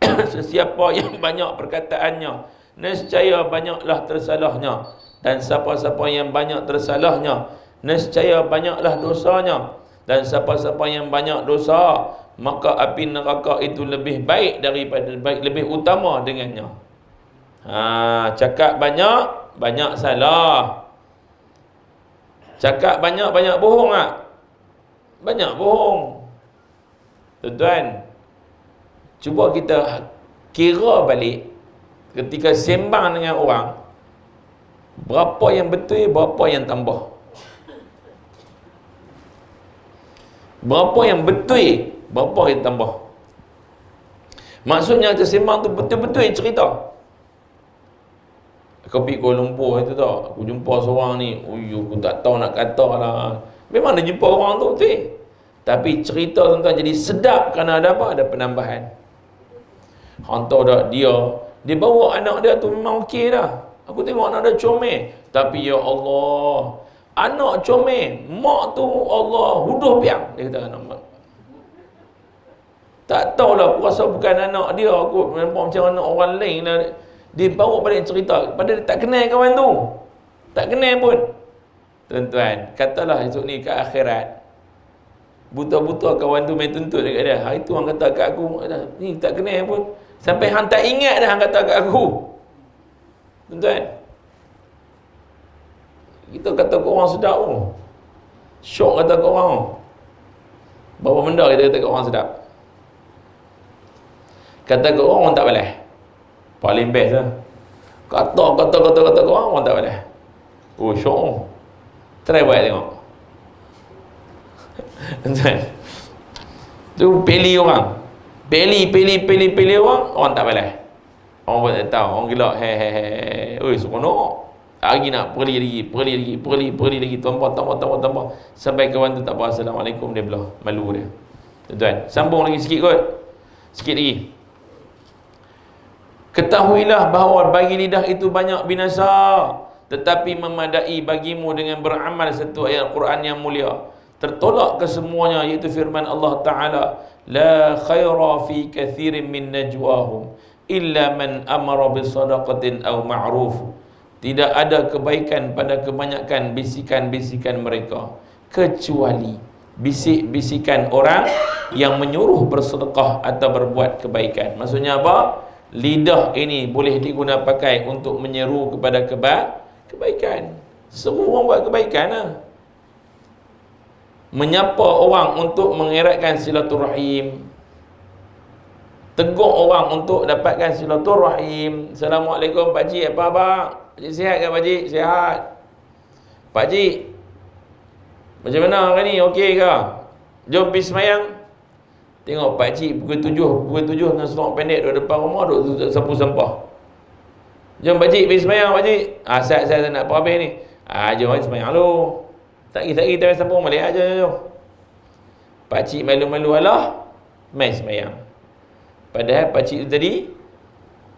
A: Sesiapa yang banyak perkataannya, nescaya banyaklah tersalahnya. Dan siapa-siapa yang banyak tersalahnya, nescaya banyaklah dosanya. Dan siapa-siapa yang banyak dosa, maka api neraka itu lebih baik daripada lebih utama dengannya. Cakap banyak, banyak salah. Cakap banyak, banyak bohong tak? Banyak bohong. Tuan-tuan, cuba kita kira balik ketika sembang dengan orang, berapa yang betul, berapa yang tambah. Berapa yang betul, berapa yang tambah. Maksudnya kita sembang tu betul-betul cerita. Aku pergi Kuala Lumpur itu tak, aku jumpa seorang ni, aku tak tahu nak kata lah. Memang dia jumpa orang tu betul. Tapi cerita tuan-tuan jadi sedap kerana ada apa? Ada penambahan. Hantar dah dia bawa anak dia tu memang okey dah. Aku tengok anak dia comel. Tapi ya Allah, anak comel, mak tu Allah huduh piang. Dia kata anak mak. Tak tahulah, aku rasa bukan anak dia, aku nampak macam anak orang lain lah. Dia bawa balik cerita, padahal dia tak kenal kawan tu. Tak kenal pun. Tuan-tuan, katalah esok ni kat akhirat, buta-buta kawan tu main tuntut dekat dia. Hari tu hang kata kat aku, ni tak kenal pun. Sampai hang tak ingat dah hang kata kat aku. Tuan-tuan, kita kata ke orang sedap pun. Syok kata ke orang. Berapa benda kita kata ke orang sedap. Kata ke orang tak balas. Paling best lah. Kata ke orang tak balas. Oh, syok. Try buat tengok. Tuan, tu pilih orang. Pilih orang tak balas. Orang pun tak tahu. Orang gelak. Oi, seronok. Lagi nak perli lagi. Tambah. Sampai kawan tu tak apa. Assalamualaikum, dia belah. Malu dia. Tuan, sambung lagi sikit kot. Sikit lagi. Ketahuilah bahawa bagi lidah itu banyak binasa, tetapi memadai bagimu dengan beramal satu ayat Quran yang mulia. Tertolak kesemuanya, iaitu firman Allah Ta'ala, la khaira fi kathirin min najwahum illa man amara bisadaqatin aw ma'ruf. Tidak ada kebaikan pada kebanyakan bisikan-bisikan mereka, kecuali bisik-bisikan orang yang menyuruh bersedekah atau berbuat kebaikan. Maksudnya apa? Lidah ini boleh digunakan pakai untuk menyeru kepada kebaikan. Seru orang buat kebaikan lah. Menyapa orang untuk mengeratkan silaturahim. Tegur orang untuk dapatkan silaturahim. Assalamualaikum Pak Cik, apa khabar? Pak Cik sihat ke Pak Cik? Sihat. Pak Cik, macam mana hari ni? Okey ke? Jom pergi semayang. Tengok Pak Cik pukul 7 dengan seluar pendek duduk depan rumah, duduk sapu sampah. Jom Pak Cik pergi semayang Pak Cik. Saya nak apa habis ni? Jom semayang dulu. Tak lagi kita sambung balik aja. Pak Cik malu-malu alah, main semayang. Padahal Pak Cik tu tadi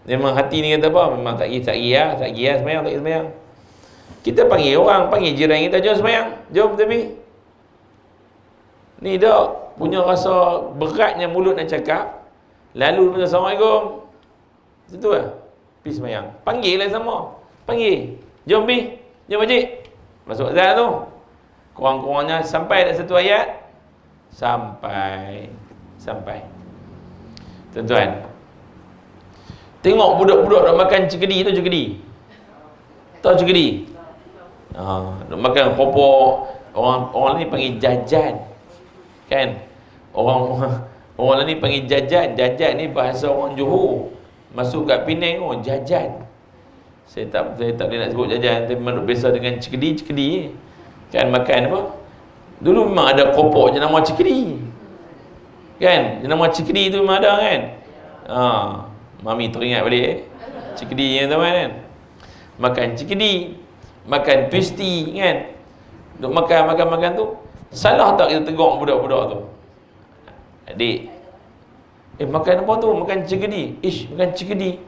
A: memang hati ni kata apa? Memang tak pergi semayang. Kita panggil orang, panggil jiran kita, jom semayang. Jom tapi ni dah punya rasa beratnya mulut nak cakap, lalu punya Assalamualaikum. Situ lah. Pergi semayang. Panggil lah sama. Panggil. Jom pergi. Jom Pak Cik. Masuk azan tu. Kurang-kurangnya sampai dah satu ayat. Sampai. Tuan-tuan, tengok budak-budak nak makan cikedi tu, cikedi. Tahu cikedi? Nak makan keropok. Orang ni panggil jajan. Kan? Orang ni panggil jajan. Jajan ni bahasa orang Johor. Masuk kat Penang, jajan. Saya tak boleh nak sebut jajan, tapi memang biasa dengan cikedi. Kan makan apa? Dulu memang ada keropok jenama cikedi. Kan? Jenama cikedi tu memang ada kan? Mami teringat balik cikedi yang teman kan? Makan cikedi, makan twisty kan? Duk makan tu. Salah tak kita tegur budak-budak tu? Adik, Makan apa tu? Makan cegedi. Makan cegedi.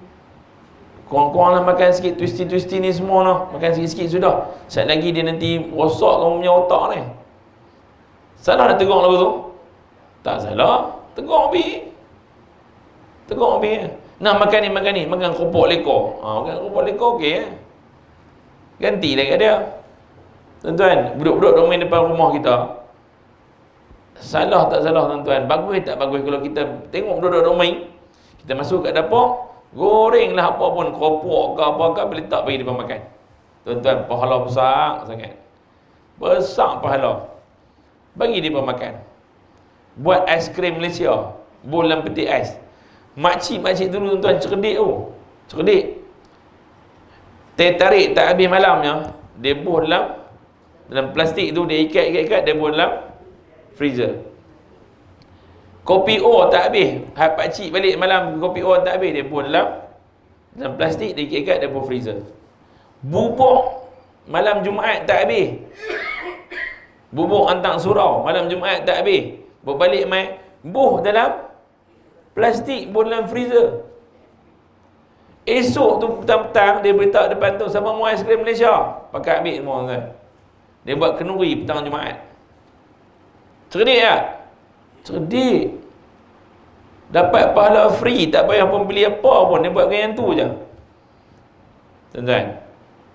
A: Korang-korang lah makan sikit twisty-twisty ni semua lah. Makan sikit-sikit sudah. Sekejap lagi dia nanti rosak kamu punya otak ni. Salah nak tegur lepas tu? Tak salah. Tegur habis. Tegur habis. Nah, makan ni. Makan keropok lekor. Makan keropok lekor okey ganti lah kat dia. Tuan-tuan, budak-budak duk main depan rumah kita. Salah tak salah tuan-tuan? Bagus tak bagus kalau kita tengok budak-budak duk main, kita masuk kat dapur, goreng lah apa pun, keropok ke apa ke, boleh tak bagi depan makan. Tuan-tuan, pahala besar sangat. Besar pahala. Bagi depan makan. Buat aiskrim Malaysia, bolam peti ais. Makcik dulu tuan-tuan cerdik tu. Cerdik. Teh tarik tak habis malamnya, dia buh dalam plastik tu, dia ikat, dia buh dalam freezer. Kopi O tak habis, pakcik balik malam kopi O tak habis, dia buh dalam plastik, dia ikat, dia buh freezer. Bubuk malam Jumaat tak habis, bubuk antang surau malam Jumaat tak habis, berbalik mai buh dalam plastik, buh dalam freezer. Esok tu petang-petang dia beritahu depan tu, siapa mau aiskrim Malaysia? Pakai ambil semua tuan. Dia buat kenduri petang Jumaat. Cerdik tak? Cerdik. Dapat pahala free, tak payah pun beli apa pun, dia buatkan yang tu je. Tuan-tuan,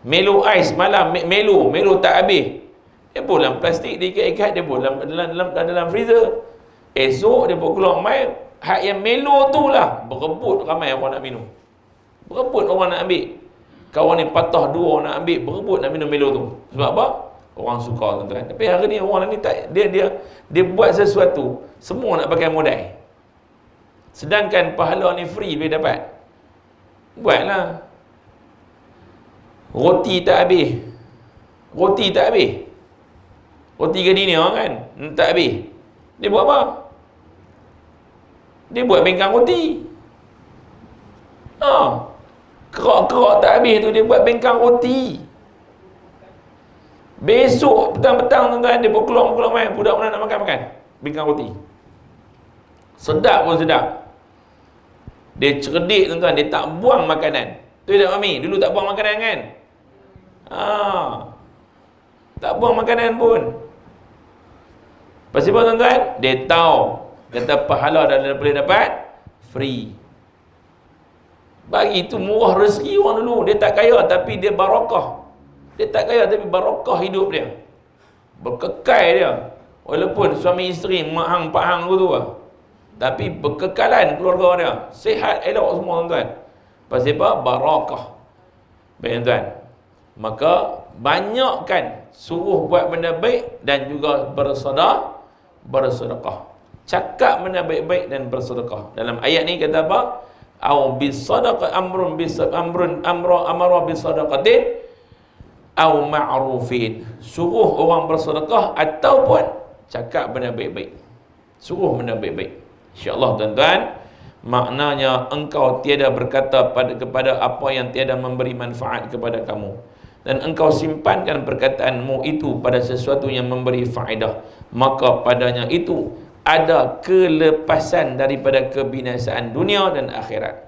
A: Melo ais malam, Melo tak habis, dia buat dalam plastik, dia ikat-ikat, dia buat dalam freezer. Esok dia buat keluar mai, hak yang Melo tu lah berebut, ramai orang nak minum. Berebut orang nak ambil. Kawan ni patah dua nak ambil, berebut nak minum Melo tu. Sebab apa? Orang suka tuan-tuan. Tapi hari ni orang ni tak, dia buat sesuatu, semua nak pakai modal. Sedangkan pahala ni free boleh dapat. Buatlah. Roti tak habis. Roti gardenia kan, tak habis. Dia buat apa? Dia buat bengkang roti. Kerak-kerak tak habis tu, dia buat bengkang roti. Besok petang-petang tuan-tuan, dia berkeluar main, budak-budak nak makan bengkang roti. Sedap pun sedap. Dia cerdik tuan-tuan, dia tak buang makanan. Tu tak Mami, dulu tak buang makanan kan? Tak buang makanan pun. Pasal apa tuan-tuan? Dia tahu, kata pahala dah boleh dapat free. Bagi itu murah rezeki orang dulu. Dia tak kaya tapi dia barakah. Dia tak kaya tapi barakah hidup dia. Berkekal dia. Walaupun suami isteri mak hang pak hang tu lah, tapi berkekalan keluarga dia. Sihat elok semua tuan-tuan. Pasal apa? Barakah. Baik tuan. Maka banyakkan suruh buat benda baik dan juga bersedekah. Cakap benda baik-baik dan bersedekah. Dalam ayat ni kata apa? Au bisadaqah amra bisadaqatin au ma'rufin. Suruh orang bersedekah ataupun cakap benda baik-baik. Suruh benda baik-baik. InsyaAllah tuan-tuan, maknanya engkau tiada berkata kepada apa yang tiada memberi manfaat kepada kamu, dan engkau simpankan perkataanmu itu pada sesuatu yang memberi faedah, maka padanya itu ada kelepasan daripada kebinasaan dunia dan akhirat.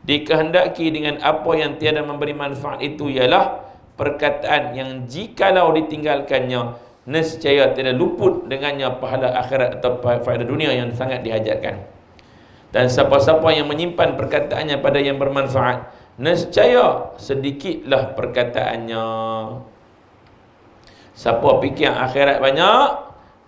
A: Dikehendaki dengan apa yang tiada memberi manfaat itu ialah perkataan yang jikalau ditinggalkannya nescaya tiada luput dengannya pahala akhirat atau faedah dunia yang sangat dihajatkan. Dan siapa-siapa yang menyimpan perkataannya pada yang bermanfaat, nescaya sedikitlah perkataannya. Siapa fikir akhirat banyak,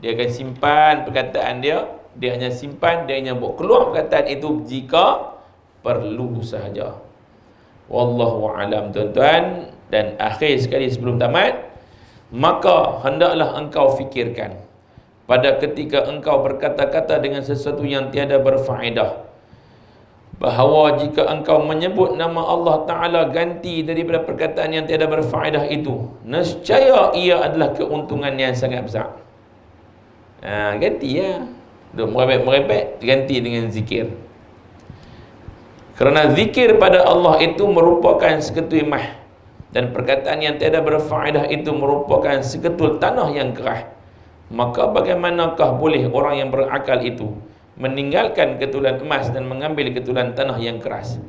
A: dia akan simpan perkataan dia. Dia hanya simpan, dia hanya buat keluar perkataan itu jika perlu sahaja. Wallahu alam tuan-tuan. Dan akhir sekali sebelum tamat, maka hendaklah engkau fikirkan pada ketika engkau berkata-kata dengan sesuatu yang tiada berfaedah, bahawa jika engkau menyebut nama Allah Ta'ala ganti daripada perkataan yang tiada berfaedah itu, nescaya ia adalah keuntungan yang sangat besar. Ganti ya. Duk merepek ganti dengan zikir. Kerana zikir pada Allah itu merupakan seketul mah, dan perkataan yang tiada berfaedah itu merupakan seketul tanah yang kerah. Maka bagaimanakah boleh orang yang berakal itu meninggalkan ketulan emas dan mengambil ketulan tanah yang keras.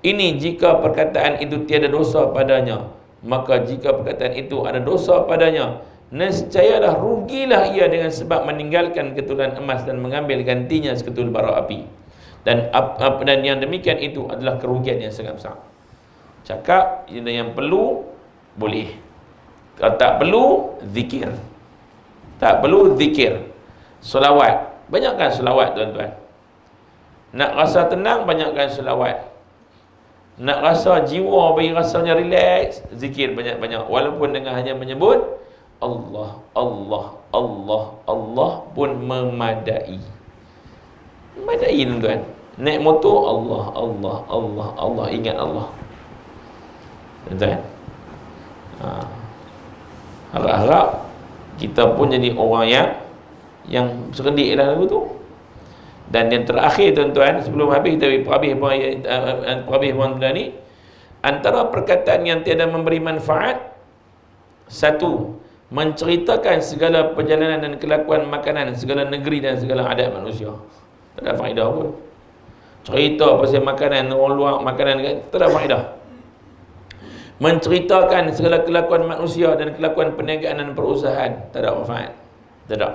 A: Ini jika perkataan itu tiada dosa padanya, maka jika perkataan itu ada dosa padanya, nescayalah rugilah ia dengan sebab meninggalkan ketulan emas dan mengambil gantinya seketul bara api. Dan yang demikian itu adalah kerugian yang sangat besar. Cakap yang perlu boleh, kalau tak perlu zikir. Tak perlu zikir. Solawat, banyakkan solawat tuan-tuan. Nak rasa tenang, banyakkan solawat. Nak rasa jiwa bagi rasanya relax, zikir banyak-banyak. Walaupun dengan hanya menyebut Allah, Allah, Allah, Allah pun memadai. Memadai tuan-tuan. Naik motor, Allah, Allah, Allah, Allah, ingat Allah. Tuan-tuan, harap-harap kita pun jadi orang yang cerdik dalam lagu tu. Dan yang terakhir tuan-tuan, sebelum habis kita perhabis malam ni, antara perkataan yang tiada memberi manfaat, satu, menceritakan segala perjalanan dan kelakuan makanan segala negeri dan segala adat manusia. Tak ada faedah pun. Cerita pasal makanan orang luar, makanan kan, tak ada faedah. Menceritakan segala kelakuan manusia dan kelakuan perniagaan dan perusahaan, tak ada manfaat. Tak ada.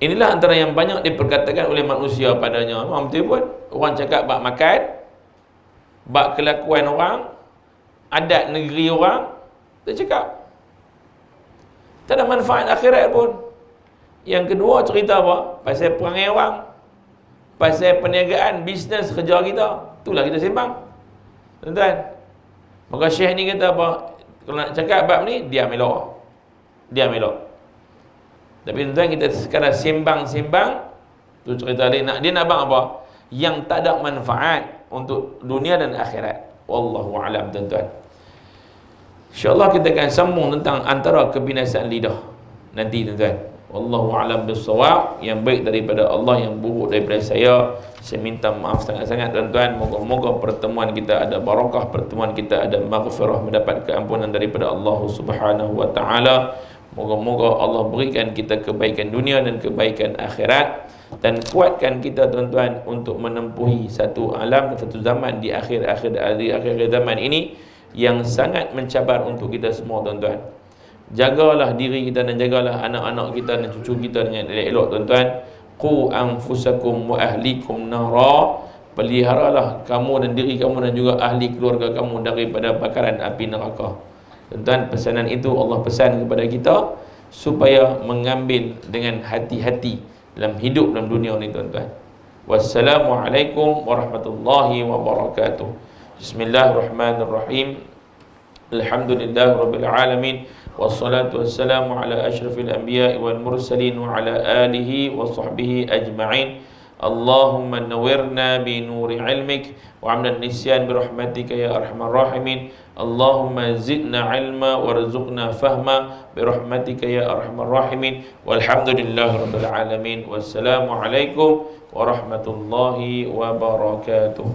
A: Inilah antara yang banyak diperkatakan oleh manusia padanya. Memang betul pun. Orang cakap bab makan, bab kelakuan orang, adat negeri orang, tak cakap. Tak ada manfaat akhirat pun. Yang kedua cerita apa? Pasal perangai orang, pasal perniagaan, bisnes, kerja kita. Itulah kita sembang. Tuan-tuan. Maka Syekh ni kata apa? Kalau nak cakap bab ni, diam elok. Diam elok. Tapi tuan-tuan, kita sekarang sembang-sembang, tu cerita lain. Dia nak bang apa? Yang tak ada manfaat untuk dunia dan akhirat. Wallahu a'lam tuan-tuan. InsyaAllah kita akan sambung tentang antara kebinasaan lidah nanti tuan-tuan. Wallahu a'lam bissawab. Yang baik daripada Allah, yang buruk daripada saya minta maaf sangat-sangat tuan-tuan. Moga-moga pertemuan kita ada barakah, pertemuan kita ada maghfirah, mendapat keampunan daripada Allah Subhanahu wa taala. Moga-moga Allah berikan kita kebaikan dunia dan kebaikan akhirat, dan kuatkan kita tuan-tuan untuk menempuhi satu alam dan satu zaman di akhir zaman ini yang sangat mencabar untuk kita semua tuan-tuan. Jagalah diri kita dan jagalah anak-anak kita dan cucu kita dengan elok tuan-tuan. Qu anfusakum wa ahlikum nara. Peliharalah kamu dan diri kamu dan juga ahli keluarga kamu daripada bakaran api neraka. Tuan-tuan, pesanan itu Allah pesan kepada kita supaya mengambil dengan hati-hati dalam hidup dalam dunia ni tuan-tuan. Wassalamualaikum warahmatullahi wabarakatuh. Bismillahirrahmanirrahim. Alhamdulillahirabbil alamin. Wassalatu wassalamu ala asyrafil anbiya'i wal mursalin wa ala alihi wa sahbihi ajma'in. Allahumma nawwirna bi nuri ilmik wa amna nisyan bi rahmatika ya arhamar rahimin. Allahumma zidna ilma warzuqna fahma bi rahmatika ya arhamar rahimin. Walhamdulillahi rabbil alamin. Wassalamu alaikum warahmatullahi wabarakatuh.